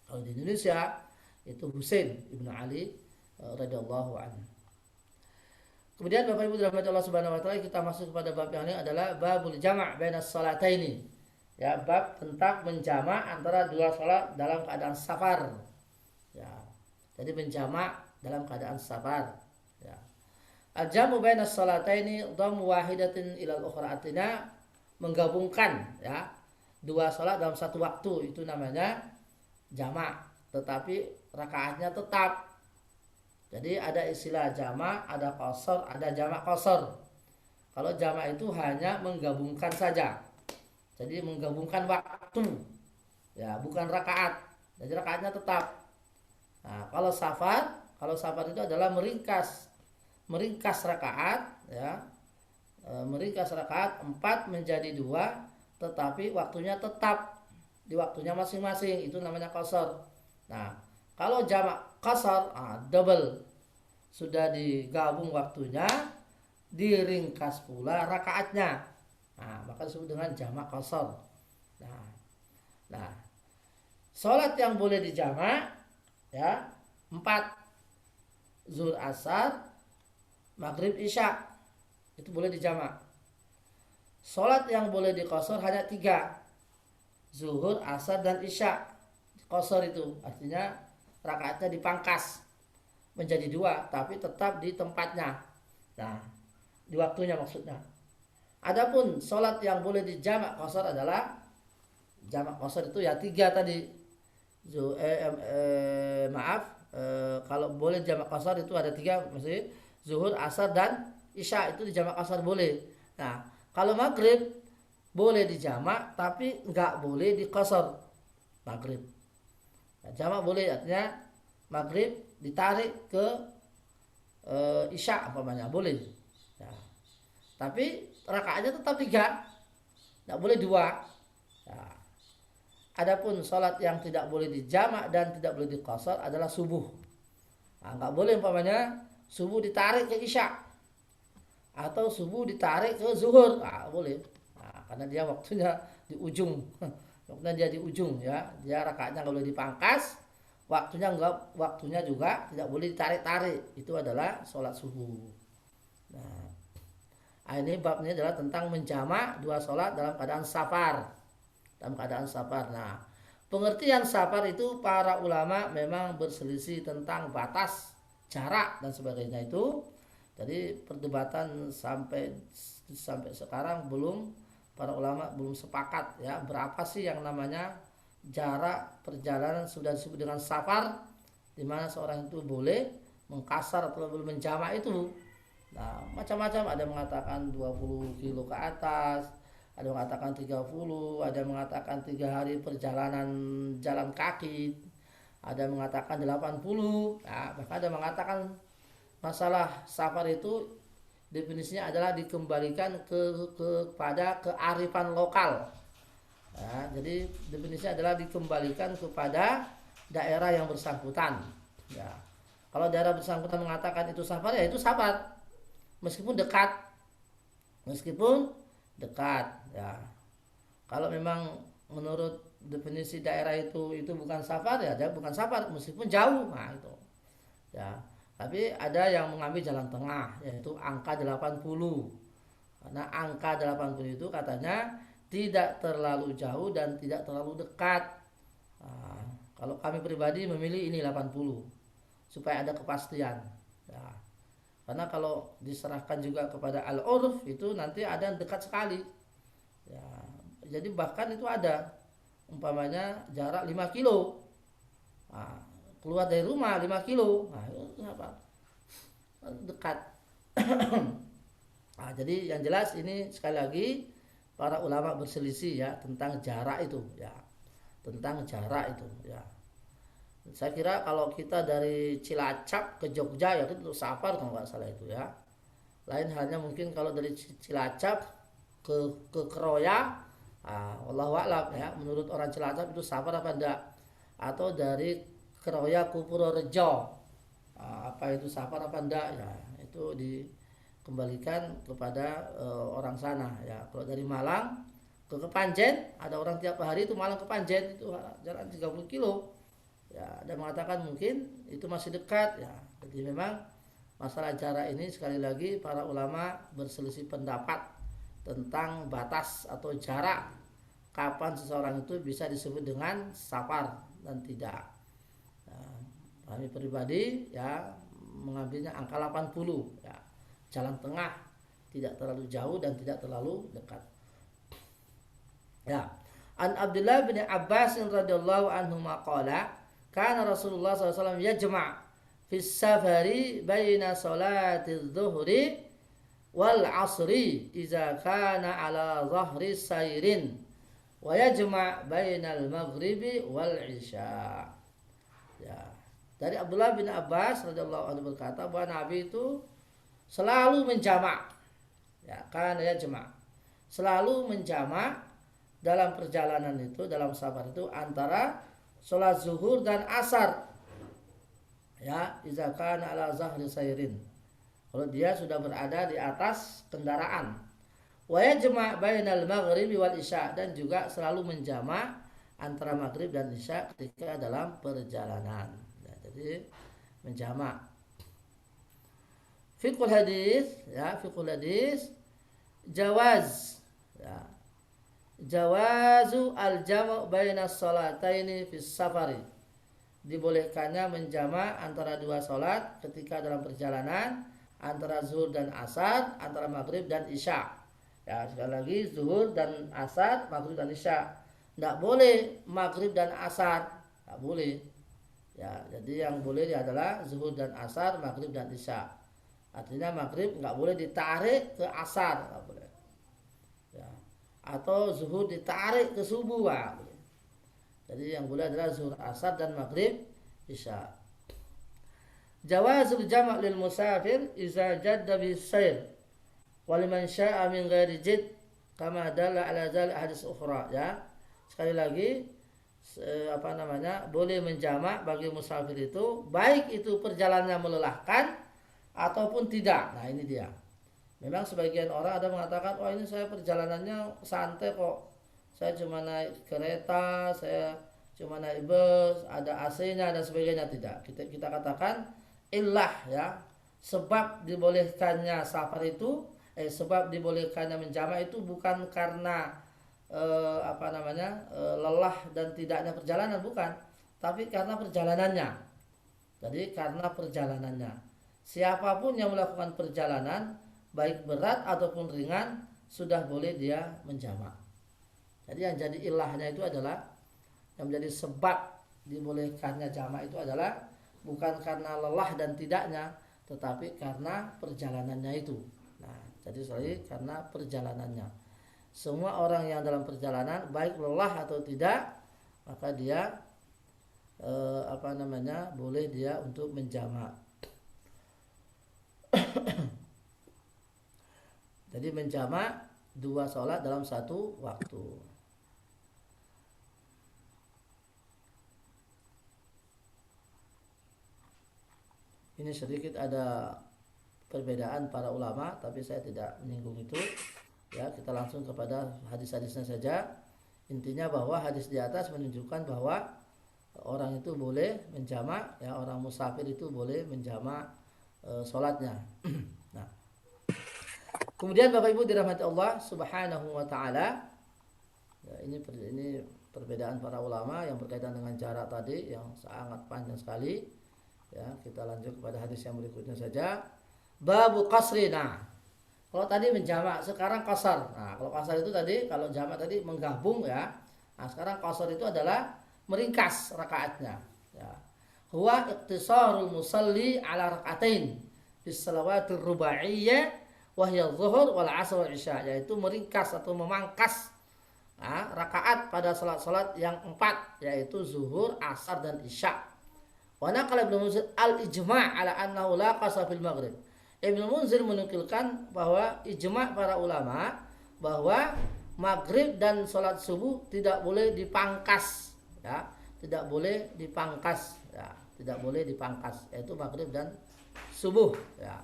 Kalau di Indonesia itu Husain ibn Ali radhiyallahu anhu. Kemudian Bapak Ibu dirahmati Allah Subhanahu wa taala, kita masuk kepada bab yang lain adalah babul jama' bainas salataini. Ya, bab tentang menjamak antara dua salat dalam keadaan safar. Ya. Jadi menjamak dalam keadaan safar. Ya. Al-jamu bainas salataini dhamu wahidatin ilal ukhra, artinya menggabungkan ya dua salat dalam satu waktu, itu namanya jamak, tetapi rakaatnya tetap. Jadi ada istilah jamak, ada qasar, ada jamak qasar. Kalau jamak itu hanya menggabungkan saja. Jadi menggabungkan waktu. Ya, bukan rakaat. Jadi rakaatnya tetap. Nah, kalau safar itu adalah meringkas rakaat ya. Meringkas rakaat 4 menjadi 2, tetapi waktunya tetap di waktunya masing-masing, itu namanya qasar. Nah, kalau jamak qasar double, sudah digabung waktunya, diringkas pula rakaatnya. Nah, maka disebut dengan jamak qasar. Nah, salat yang boleh dijamak ya 4, zuhur, asar, maghrib, isya, itu boleh dijamak. Salat yang boleh diqasar hanya 3, zuhur, asar, dan isya. Qasar itu artinya rakaatnya dipangkas menjadi 2, tapi tetap di tempatnya. Nah, di waktunya maksudnya. Adapun sholat yang boleh dijamak qasar adalah jamak qasar itu ya 3 tadi. Kalau boleh jamak qasar itu ada 3, maksudnya zuhur, asar, dan isya, itu dijamak qasar boleh. Nah, kalau maghrib boleh dijamak tapi nggak boleh diqasar maghrib. Nah, jamak boleh, artinya maghrib ditarik ke isya umpamanya boleh. Ya. Tapi rakaatnya tetap 3, tidak boleh 2. Ya. Adapun sholat yang tidak boleh dijamak dan tidak boleh diqashar adalah subuh. Nah, nggak boleh umpamanya subuh ditarik ke isya atau subuh ditarik ke zuhur, boleh. Nah, karena dia waktunya di ujung, waktunya dia di ujung ya, dia rakaatnya nggak boleh dipangkas, waktunya juga tidak boleh ditarik-tarik. Itu adalah sholat subuh. Nah, ini bab ini adalah tentang menjamak 2 sholat dalam keadaan safar. Nah, pengertian safar itu para ulama memang berselisih tentang batas, jarak dan sebagainya itu. Jadi perdebatan sampai sekarang para ulama belum sepakat ya berapa sih yang namanya jarak perjalanan sudah disebut dengan safar, di mana seorang itu boleh mengkasar atau boleh menjamak itu. Nah, macam-macam, ada mengatakan 20 kilo ke atas, ada mengatakan 30, ada mengatakan 3 hari perjalanan jalan kaki, ada mengatakan 80, nah, bahkan ada mengatakan masalah safar itu definisinya adalah dikembalikan kepada kearifan lokal. Ya, jadi definisinya adalah dikembalikan kepada daerah yang bersangkutan. Ya. Kalau daerah bersangkutan mengatakan itu safar, ya itu safar, meskipun dekat, ya. Kalau memang menurut definisi daerah itu bukan safar, ya dia bukan safar meskipun jauh. Nah, itu. Ya. Tapi ada yang mengambil jalan tengah, yaitu angka 80. Karena angka 80 itu katanya tidak terlalu jauh dan tidak terlalu dekat. Nah, kalau kami pribadi memilih ini 80 supaya ada kepastian. Ya. Karena kalau diserahkan juga kepada al-urf itu nanti ada yang dekat sekali. Ya. Jadi bahkan itu ada umpamanya jarak 5 kilo. Nah, keluar dari rumah 5 kilo. Nah, itu apa? Dekat. Nah, jadi yang jelas ini sekali lagi para ulama berselisih ya tentang jarak itu ya. Tentang jarak itu ya. Saya kira kalau kita dari Cilacap ke Jogja ya itu safar kalau nggak salah itu ya. Lain halnya mungkin kalau dari Cilacap ke Keroya, wallahu a'lam ya. Menurut orang Cilacap itu safar apa enggak? Atau dari Keroya ke Purworejo, apa itu safar apa enggak ya? Itu dikembalikan kepada orang sana ya. Kalau dari Malang ke Kepanjen, ada orang tiap hari itu Malang ke Kepanjen itu jalan 30 kilo. Ya, ada mengatakan mungkin itu masih dekat ya. Jadi memang masalah jarak ini sekali lagi para ulama berselisih pendapat tentang batas atau jarak kapan seseorang itu bisa disebut dengan safar dan tidak. Nah, kami pribadi ya mengambilnya angka 80 ya. Jalan tengah, tidak terlalu jauh dan tidak terlalu dekat. Ya. An Abdullah bin Abbas radhiyallahu anhu maqala kana Rasulullah SAW yajma' fis safari baina salati dhuhri wal asri iza kana ala zahri sayrin wa yajma' bainal maghribi wal isya. Ya. Dari Abdullah bin Abbas radhiyallahu anhu berkata bahwa Nabi itu selalu menjamak. Ya, kana yajma'. Selalu menjamak dalam perjalanan itu, dalam safar itu antara sholat zuhur dan asar ya, iza kana ala zahri sayrin, kalau dia sudah berada di atas kendaraan. Wa yajma' bainal maghribi wal isya, dan juga selalu menjamak antara maghrib dan isya ketika dalam perjalanan ya, jadi menjamak. Fiqhul hadis ya, fiqhul hadis jawaz ya, jawazu al-jamu' baina sholataini fis safari, dibolehkannya menjamak antara 2 sholat ketika dalam perjalanan, antara zuhur dan asar, antara maghrib dan isya. Ya, sekali lagi zuhur dan asar, maghrib dan isya. Tidak boleh maghrib dan asar, tidak boleh. Ya, jadi yang boleh adalah zuhur dan asar, maghrib dan isya. Artinya maghrib nggak boleh ditarik ke asar, nggak boleh. Ya. Atau zuhur ditarik ke subuh. Jadi yang boleh adalah zuhur, asar dan maghrib isya. Jawazul jama' lil musafir iza jadda bis sayr wa liman sya'a min ghairi jidd kama dalla ala dzalik hadis ukhra, ya. Sekali lagi boleh menjamak bagi musafir itu baik itu perjalanannya melelahkan ataupun tidak. Nah, ini dia. Memang sebagian orang ada mengatakan, "Oh, ini saya perjalanannya santai kok. Saya cuma naik kereta, saya cuma naik bus, ada AC-nya dan sebagainya." Tidak. Kita katakan illah, ya. Sebab dibolehkannya safar itu sebab dibolehkannya menjamak itu bukan karena lelah dan tidaknya perjalanan, bukan, tapi karena perjalanannya. Jadi karena perjalanannya, siapapun yang melakukan perjalanan baik berat ataupun ringan sudah boleh dia menjamak. Jadi yang jadi ilahnya itu adalah, yang menjadi sebab dibolehkannya jamak itu adalah bukan karena lelah dan tidaknya, tetapi karena perjalanannya itu. Nah, jadi sorry, karena perjalanannya. Semua orang yang dalam perjalanan baik lelah atau tidak, maka dia boleh dia untuk menjamak. Jadi menjamak dua sholat dalam satu waktu. Ini sedikit ada perbedaan para ulama, tapi saya tidak menyinggung itu. Ya, kita langsung kepada hadis-hadisnya saja. Intinya bahwa hadis di atas menunjukkan bahwa orang itu boleh menjamak, ya, orang musafir itu boleh menjamak sholatnya. Nah, kemudian Bapak Ibu dirahmati Allah Subhanahu wa taala, ya, ini perbedaan para ulama yang berkaitan dengan jarak tadi yang sangat panjang sekali. Ya, kita lanjut kepada hadis yang berikutnya saja. Babu qasrina. Kalau tadi menjamak, sekarang qasar. Nah, kalau qasar itu tadi, kalau jamak tadi menggabung, ya. Nah, sekarang qasar itu adalah meringkas rakaatnya. Ya. Huwa iqtisarul musalli ala rakaatain bis salawatir ruba'iyyah wa hiya dhuhur wal 'asr wal 'isya, yaitu meringkas atau memangkas rakaat pada salat-salat yang 4, yaitu zuhur, asar dan isya. Wa naqala Ibnu Munzir al-ijma' ala annahu la qasar fil maghrib. Ibnu Munzir menukilkan bahwa ijma' para ulama bahwa maghrib dan sholat subuh tidak boleh dipangkas, ya, tidak boleh dipangkas, ya, tidak boleh dipangkas, yaitu maghrib dan subuh, ya.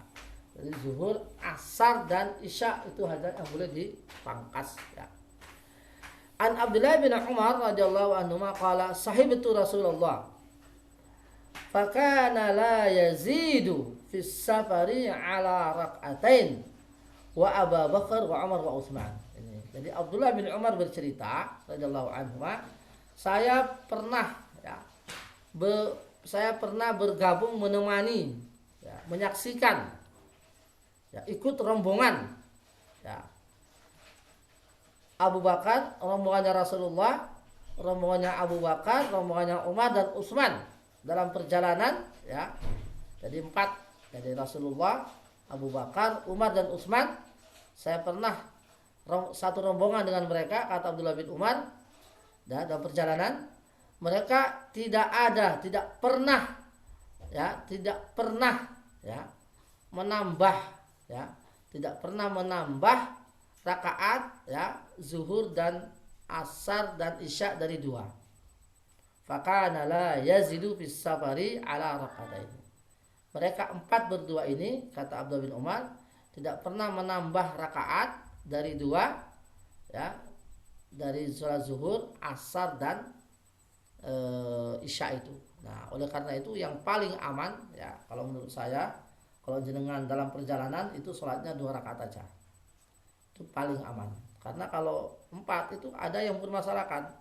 Jadi zuhur, asar dan isya itu hanya yang boleh dipangkas, ya. An Abdullah bin Umar radhiyallahu anhu qala sahibtu Rasulullah fakana la yazidu fi safari ala rak'atain wa Abu Bakar wa Umar wa Utsman. Jadi Abdullah bin Umar bercerita radhiyallahu anhu, saya pernah bergabung menemani, ya, menyaksikan, ya, ikut rombongan, ya, Abu Bakar, rombongannya Rasulullah, rombongannya Abu Bakar, rombongannya Umar dan Utsman dalam perjalanan, ya. Jadi 4, jadi Rasulullah, Abu Bakar, Umar dan Utsman. Saya pernah satu rombongan dengan mereka, kata Abdullah bin Umar, dan dalam perjalanan mereka tidak pernah menambah rakaat, ya, zuhur dan asar dan isya dari 2. Fakana la yazidu fis safari ala rakaatain. Mereka 4 berdua ini, kata Abdullah bin Umar, tidak pernah menambah rakaat dari 2, ya, dari sholat zuhur, asar dan isya itu. Nah, oleh karena itu yang paling aman, ya, kalau menurut saya, kalau jenengan dalam perjalanan itu sholatnya 2 rakaat aja. Itu paling aman. Karena kalau 4 itu ada yang bermasalahkan.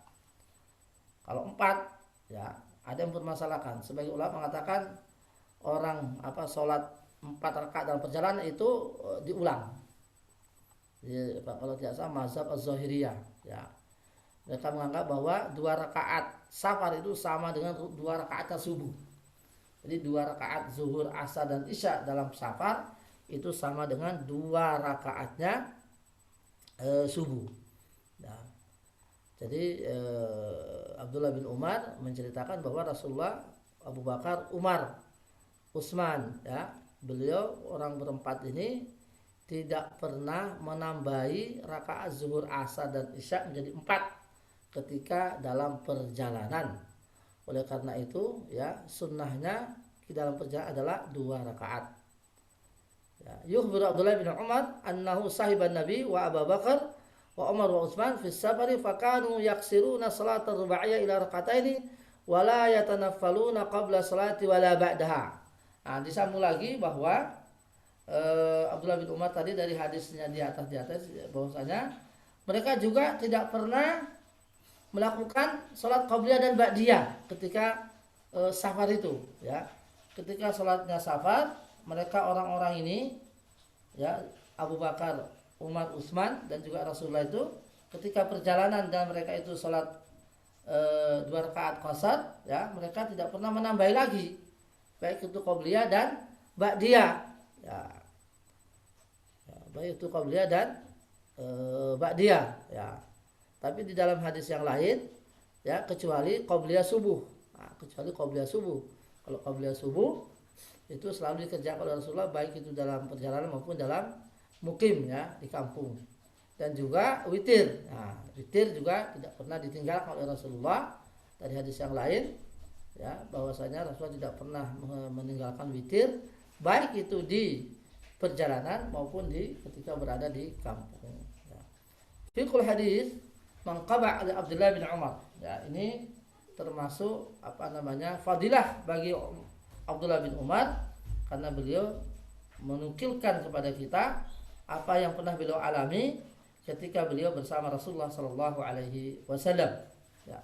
Kalau 4, ya, ada yang bermasalahkan. Sebagai ulama mengatakan orang sholat 4 rakaat dalam perjalanan itu diulang. Jadi, kalau tidak salah mazhab Az-Zahiriyah, ya. Mereka menganggap bahwa 2 rakaat safar itu sama dengan 2 rakaatnya subuh. Jadi 2 rakaat zuhur, asar dan isya dalam safar itu sama dengan 2 rakaatnya subuh. Nah, jadi Abdullah bin Umar menceritakan bahwa Rasulullah, Abu Bakar, Umar, Utsman, ya. Beliau orang berempat ini tidak pernah menambahi rakaat zuhur, asar dan isya menjadi 4 ketika dalam perjalanan. Oleh karena itu, ya, sunnahnya di dalam perjalanan adalah 2 rakaat. Ya, yukhbiru Abdullah bin Umar annahu sahiban Nabi wa Abu Bakar wa Umar wa Utsman fi safari fakanu yaksiruna salat ar-rubaiyah ila rakataini wa la yatanaffaluna qabla salati wa la ba'daha. Nah, disambung lagi bahwa Abdullah bin Umar tadi dari hadisnya di atas bahwasanya mereka juga tidak pernah melakukan salat qabliyah dan ba'diyah ketika safar itu, ya. Ketika salatnya safar, mereka orang-orang ini, ya, Abu Bakar, Umar, Utsman dan juga Rasulullah itu ketika perjalanan dan mereka itu salat 2 rakaat qasar, ya, mereka tidak pernah menambahi lagi baik itu qabliyah dan ba'diyah, ya. Baik itu qabliyah dan ba'diyah, ya. Tapi di dalam hadis yang lain, ya, kecuali qabliyah subuh. Nah, kecuali qabliyah subuh. Kalau qabliyah subuh itu selalu dikerjakan oleh Rasulullah baik itu dalam perjalanan maupun dalam mukim, ya, di kampung. Dan juga witir. Nah, witir juga tidak pernah ditinggalkan oleh Rasulullah. Dari hadis yang lain, ya, bahwasanya Rasulullah tidak pernah meninggalkan witir baik itu di perjalanan maupun ketika berada di kampung, ya. Fiqhul hadis mangqaba' oleh Abdullah bin Umar, ya, ini termasuk fadilah bagi Abdullah bin Umar karena beliau menukilkan kepada kita apa yang pernah beliau alami ketika beliau bersama Rasulullah sallallahu alaihi wasallam, ya.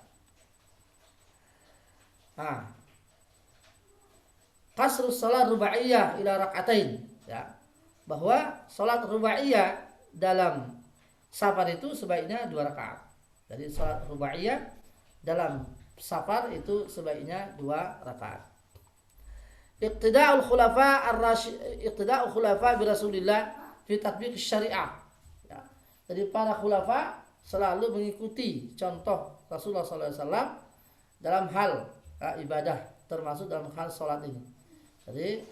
Nah, qasrus salat rubaiyah ila rakaatain, ya, bahwa salat rubaiyah dalam safar itu sebaiknya 2 rakaat. Jadi salat rubaiyah dalam safar itu sebaiknya 2 rakaat. Iqtida'ul khulafa bi Rasulillah fi tatbiq syariah, ya. Jadi para khulafa selalu mengikuti contoh Rasulullah sallallahu alaihi wasallam dalam hal ibadah, termasuk dalam hal salat ini. Jadi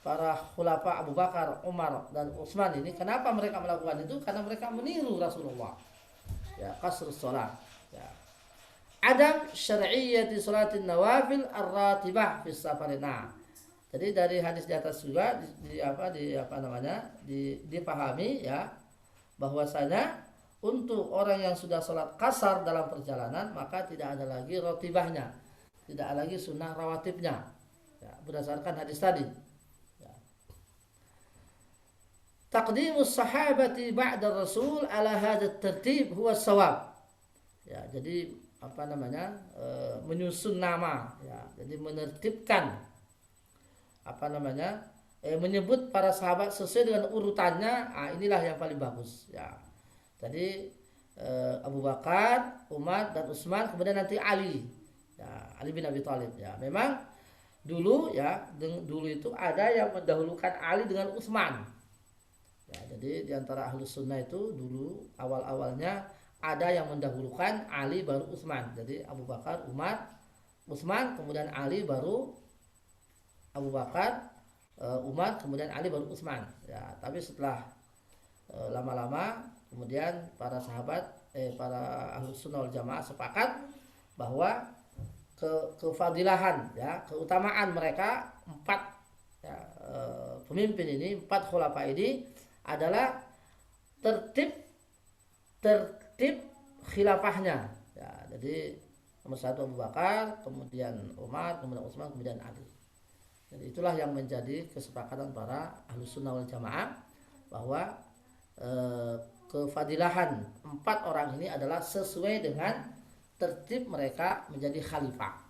para khulafa Abu Bakar, Umar dan Utsman ini kenapa mereka melakukan itu? Karena mereka meniru Rasulullah, ya, qasrus salat, ya. Adam syar'iyyati salatin nawafil ar-ratibah fi safarina. Jadi dari hadis di atas juga dipahami, ya, bahwasanya untuk orang yang sudah salat qasar dalam perjalanan maka tidak ada lagi ratibahnya, tidak ada lagi sunnah rawatibnya, ya, berdasarkan hadis tadi. Taqdimus sahabati ba'da Rasul ala hadha tertib huwa sawab. Ya, jadi menyusun nama, ya. Jadi menertibkan menyebut para sahabat sesuai dengan urutannya, inilah yang paling bagus, ya. Jadi Abu Bakar, Umar dan Utsman, kemudian nanti Ali, ya, Ali bin Abi Thalib, ya. Memang dulu, ya, dulu itu ada yang mendahulukan Ali dengan Utsman. Ya, jadi di antara ahlus sunnah itu dulu awal-awalnya ada yang mendahulukan Ali baru Utsman. Jadi Abu Bakar, Umar, Utsman, kemudian Ali baru Abu Bakar, Umar, kemudian Ali baru Utsman. Ya, tapi setelah lama-lama kemudian para sahabat, para ahlus sunnah wal jamaah sepakat bahwa kefadilahan, ya, keutamaan mereka 4, ya, pemimpin ini, 4 khulafa ini adalah tertib khilafahnya, ya. Jadi nomor 1 Abu Bakar, kemudian Umar, kemudian Utsman, kemudian Ali. Jadi itulah yang menjadi kesepakatan para ahlus sunnah wal jamaah bahwa kefadilahan 4 orang ini adalah sesuai dengan tertib mereka menjadi khalifah.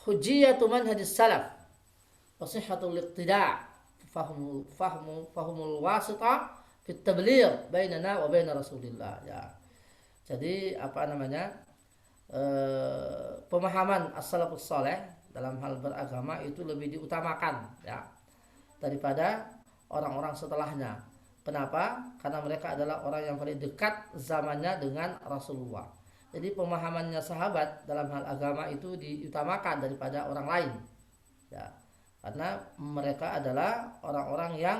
Hujjiyatu manhajis salaf wa sihhatul iqtida' fahmul wasita fit tabligh bainana wa bain Rasulillah, ya. Jadi pemahaman as-salafus saleh dalam hal beragama itu lebih diutamakan, ya, daripada orang-orang setelahnya. Kenapa? Karena mereka adalah orang yang paling dekat zamannya dengan Rasulullah. Jadi pemahamannya sahabat dalam hal agama itu diutamakan daripada orang lain. Ya, karena mereka adalah orang-orang yang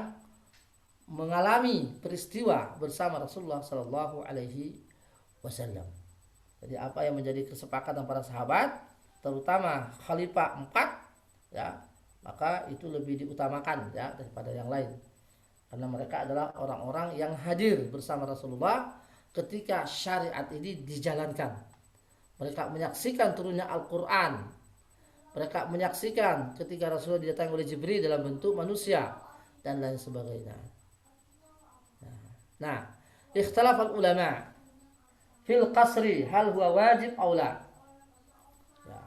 mengalami peristiwa bersama Rasulullah Shallallahu Alaihi Wasallam. Jadi apa yang menjadi kesepakatan para sahabat, terutama Khalifah 4, ya, maka itu lebih diutamakan ya daripada yang lain. Karena mereka adalah orang-orang yang hadir bersama Rasulullah ketika syariat ini dijalankan. Mereka menyaksikan turunnya Al-Quran. Mereka menyaksikan ketika Rasulullah didatangi oleh Jibril dalam bentuk manusia dan lain sebagainya. Nah, ikhtilaf ulama fil qasri hal huwa wajib aw la. Ya.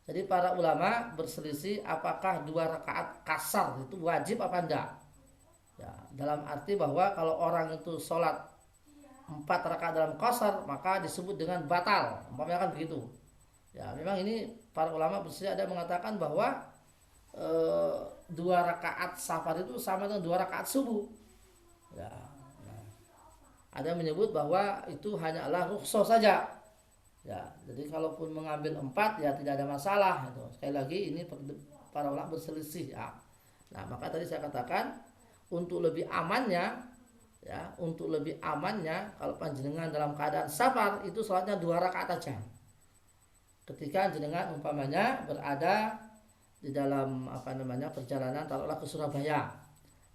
Jadi para ulama berselisih apakah 2 rakaat qasar itu wajib apa enggak. Ya, dalam arti bahwa kalau orang itu sholat 4 rakaat dalam qasar maka disebut dengan batal. Umpamanya kan begitu. Ya, memang ini para ulama berselisih, ada mengatakan bahwa 2 rakaat safar itu sama dengan 2 rakaat subuh. Ya. Ada yang menyebut bahwa itu hanyalah rukhsah saja. Ya, jadi kalaupun mengambil 4 ya tidak ada masalah. Itu. Sekali lagi ini para ulama berselisih. Ya. Nah, maka tadi saya katakan untuk lebih amannya, ya, untuk lebih amannya kalau panjenengan dalam keadaan safar itu sholatnya 2 rakaat aja. Ketika jenengan umpamanya berada di dalam perjalanan taruhlah ke Surabaya.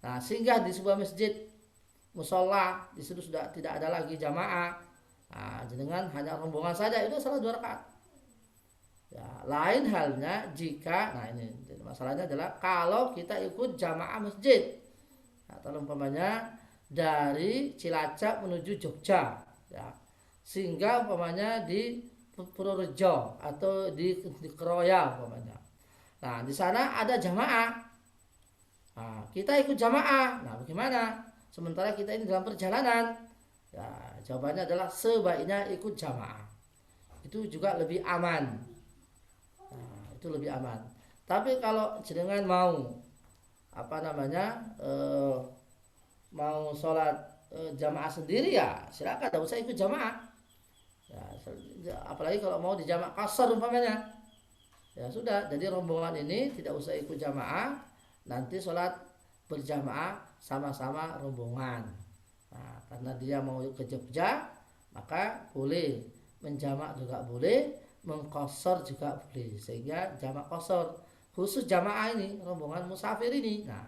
Nah, singgah di sebuah masjid musola, di situ sudah tidak ada lagi jamaah. Nah, jenengan hanya rombongan saja itu salah 2 rakaat. Ya, lain halnya jika, nah ini masalahnya adalah kalau kita ikut jamaah masjid. Atau umpamanya dari Cilacap menuju Jogja, ya, sehingga umpamanya di Purworejo atau di Keroya umpamanya. Nah, di sana ada jamaah. Nah, kita ikut jamaah. Nah, bagaimana? Sementara kita ini dalam perjalanan. Ya, jawabannya adalah sebaiknya ikut jamaah. Itu juga lebih aman. Nah, itu lebih aman. Tapi kalau jenengan mau mau sholat jamaah sendiri ya silakan, tidak usah ikut jamaah. Ya, apalagi kalau mau di jamaah qasar umpamanya. Ya sudah, jadi rombongan ini tidak usah ikut jamaah, nanti sholat berjamaah sama-sama rombongan. Nah, karena dia mau ke Jogja, maka boleh menjamak juga boleh, mengqasar juga boleh, sehingga jamak qasar khusus jamaah ini rombongan musafir ini. Nah,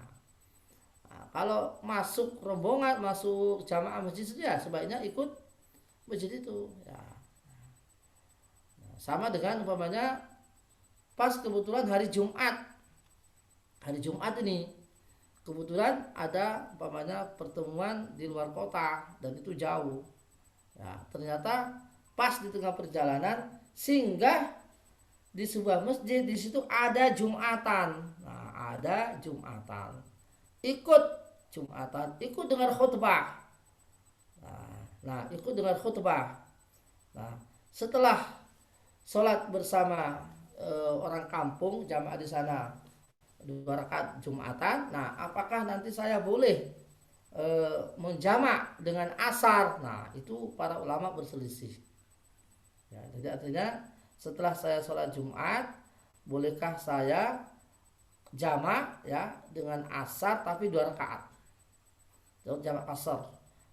kalau masuk rombongan, masuk jamaah masjid ya sebaiknya ikut masjid itu. Ya. Sama dengan umpamanya pas kebetulan hari Jumat ini kebetulan ada umpamanya pertemuan di luar kota dan itu jauh. Ya, ternyata pas di tengah perjalanan singgah di sebuah masjid, di situ ada Jumatan. Nah, ada Jumatan. Ikut Jumatan, ikut dengar khutbah. Nah, ikut dengar khutbah. Nah, setelah sholat bersama orang kampung jamaah di sana 2 rakaat Jumatan. Nah, apakah nanti saya boleh menjamak dengan asar? Nah, itu para ulama berselisih. Ya, jadi artinya setelah saya sholat Jumat, bolehkah saya jamak ya dengan asar tapi 2 rakaat? Jamak asar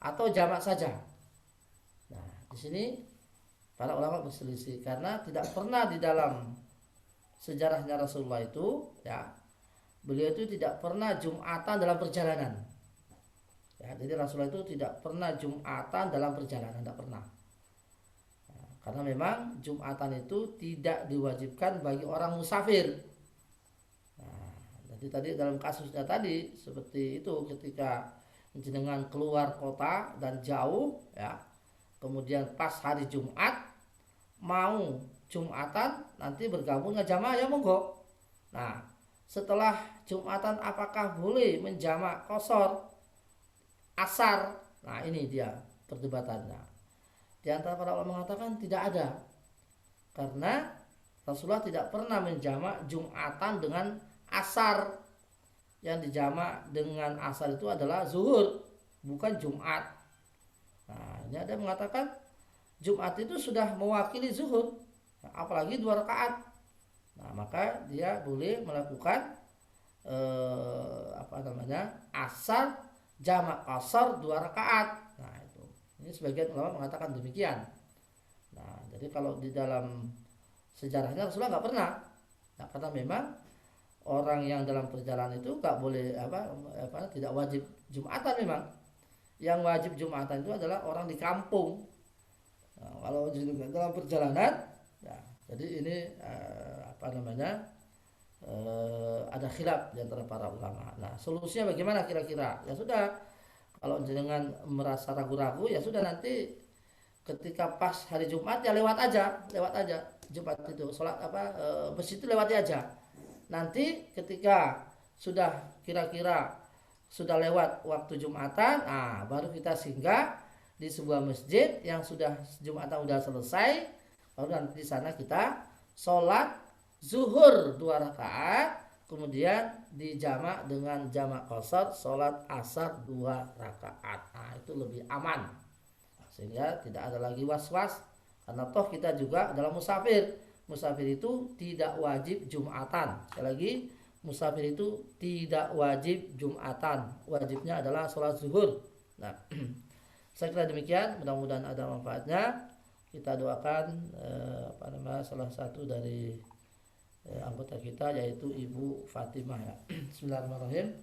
atau jamak saja? Nah, di sini para ulama berselisih karena tidak pernah di dalam sejarahnya Rasulullah itu ya, beliau itu tidak pernah Jumatan dalam perjalanan. Ya, jadi Rasulullah itu tidak pernah Jumatan dalam perjalanan, tidak pernah. Ya, karena memang Jumatan itu tidak diwajibkan bagi orang musafir. Nah, jadi tadi dalam kasusnya tadi seperti itu, ketika jenengan keluar kota dan jauh, ya, kemudian pas hari Jumat mau Jumatan nanti bergabung dengan jamaah ya monggo. Nah, setelah Jumatan apakah boleh menjamak qasar asar? Nah, ini dia perdebatannya. Di antara para ulama mengatakan tidak ada, karena Rasulullah tidak pernah menjamak Jumatan dengan asar. Yang dijamak dengan asar itu adalah zuhur, bukan Jumat. Nah, ini ada yang mengatakan Jumat itu sudah mewakili zuhur, apalagi 2 rakaat. Nah, maka dia boleh melakukan asar jamak asar 2 rakaat. Nah, itu. Ini sebagian ulama mengatakan demikian. Nah, jadi kalau di dalam sejarahnya Rasulullah nggak pernah. Nah, karena memang orang yang dalam perjalanan itu nggak boleh tidak wajib Jumatan memang. Yang wajib Jumatan itu adalah orang di kampung. Nah, kalau dalam perjalanan, ya, jadi ini ada khilaf di antara para ulama. Nah, solusinya bagaimana kira-kira? Ya sudah, kalau dengan merasa ragu-ragu, ya sudah, nanti ketika pas hari Jumat ya lewat aja Jumat itu sholat masjid itu lewati aja. Nanti ketika sudah kira-kira sudah lewat waktu Jumatan, baru kita singgah di sebuah masjid yang sudah Jumatan sudah selesai, baru nanti di sana kita sholat zuhur 2 rakaat, kemudian dijamak dengan jamak qasar sholat asar 2 rakaat. Nah, itu lebih aman, sehingga tidak ada lagi was-was, karena toh kita juga adalah musafir. Musafir itu tidak wajib Jumatan. Sekali lagi, musafir itu tidak wajib Jumatan, wajibnya adalah sholat zuhur. Nah, saya kira demikian, mudah-mudahan ada manfaatnya. Kita doakan salah satu dari anggota kita, yaitu Ibu Fatimah, ya. Bismillahirrahmanirrahim.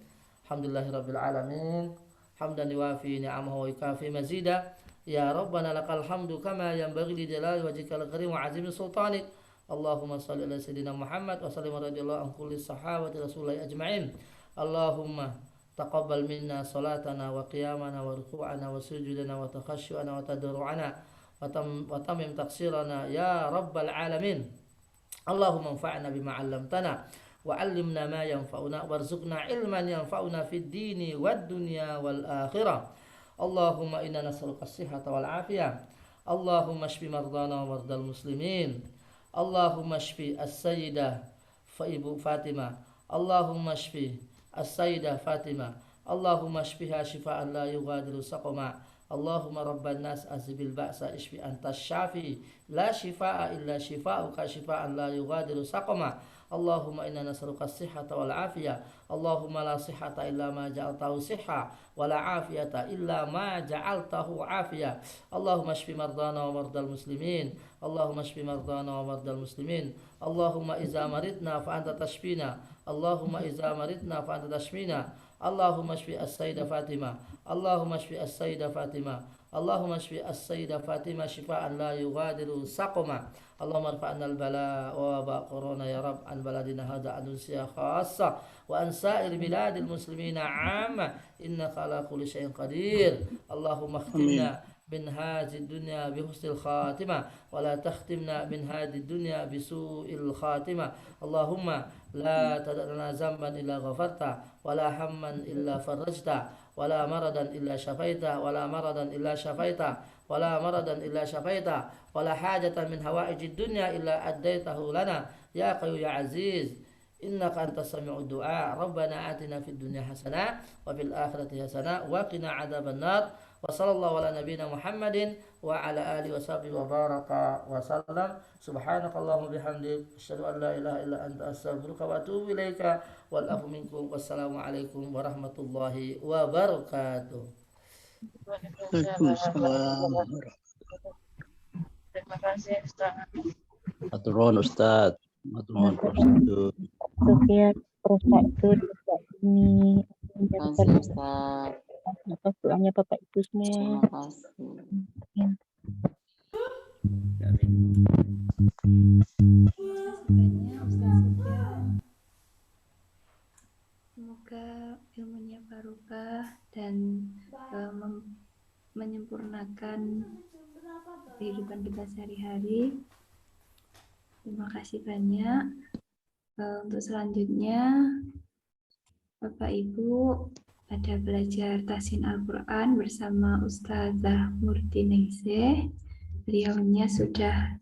Alhamdulillahirabbil alamin, hamdan yuwafi ni'amahu wa yukafi mazida. Ya Rabbana lakal hamdu kama yanbaghi li jalali wajhikal karim wa azimi sultanik. Allahumma shalli ala sayyidina Muhammad wa sallim radhiyallahu an kulli sahabati Rasulillah ajma'in. Allahumma taqabbal minna salatana wa qiyamana wa ruku'ana wa sujudana wa takhashu'ana wa tadarru'ana wa tamim taqsirana ya rabbal alamin. Allahumma anfa'na bima 'allamtana wa 'allimna ma yanfa'una warzuqna ilman yanfa'una fid dini wad dunya wal akhirah. Allahumma inna nas'aluka as-sihhata wal 'afiyah. Allahumma shfi mardana wa mardal muslimin. Allahumma shfi as-sayyidah Ibu Fatimah. Allahumma shfi as-sayyidah Fatimah. Allahumma shfiha shifaan la yughadiru saqama. Allahumma rabban nas azbil ba'sa ishfi anta syafi la shifaa illa shifauka shifaan la yughadiru saqama. Allahumma inna nas'aluka as-sihhata wal 'afiyah. Allahumma la sihhata illa ma ja'altahu sihha wa la 'afiyata illa ma ja'altahu 'afiyah. Allahumma shfi mardana wa mardal muslimin. Allahumma shfi mardana wa mardal muslimin. Allahumma iza maridna fa anta tashfina. Allahumma iza maridna fa anta tashfina. Allahumma shfi as-sayyidah Fatimah. Allahumma shfi as-sayyidah Fatimah. Allahumma shfi as-sayyidah Fatimah shifaan la yughadiru saqama. Allahumma rfa'na al-bala wa waba corona ya Rabb an baladina hadha anunsiyah khassa wa an sa'ir biladil muslimina 'amma innaka ala kulli syai'in qadir. Allahumma khtimna min hadhihi dunya bi husnil khatimah wa la takhtimna min hadhihi dunya bi su'il khatimah. Allahumma la tad'na zamban illa ghafarta wa la hamman illa farajta wa la maradan illa shafaita wa la maradan illa shafaita wa la maradan illa shafaita wa la hajatan min hawaijid dunya illa addaitahu lana ya qayyum ya aziz innaka antas sami'ud du'a. Rabbana atina fid dunya hasanah wa fil akhirati hasanah wa qina adzabannar. Wa sallallahu ala nabiyyina Muhammadin wa ala alihi wa sahbihi wa baraka wa sallam. Subhanakallahumma bihamdik asyhadu an la ilaha illa anta astaghfiruka wa atubu ilaika wal afu minkum. Wassalamu alaikum warahmatullahi wabarakatuh. Waalaikumsalam. Terima kasih Ustaz. Maturun Ustaz. Maturun Prosedur. Sofia Prosedur Bapak ini menjadikan Ustaz. atas doanya Bapak Ibu semua. Terima kasih. Semoga ilmunya barokah dan menyempurnakan kehidupan kita sehari-hari. Terima kasih banyak. Untuk selanjutnya, Bapak Ibu ada belajar tahsin Al-Quran bersama Ustazah Murti Ningsih. Beliaunya sudah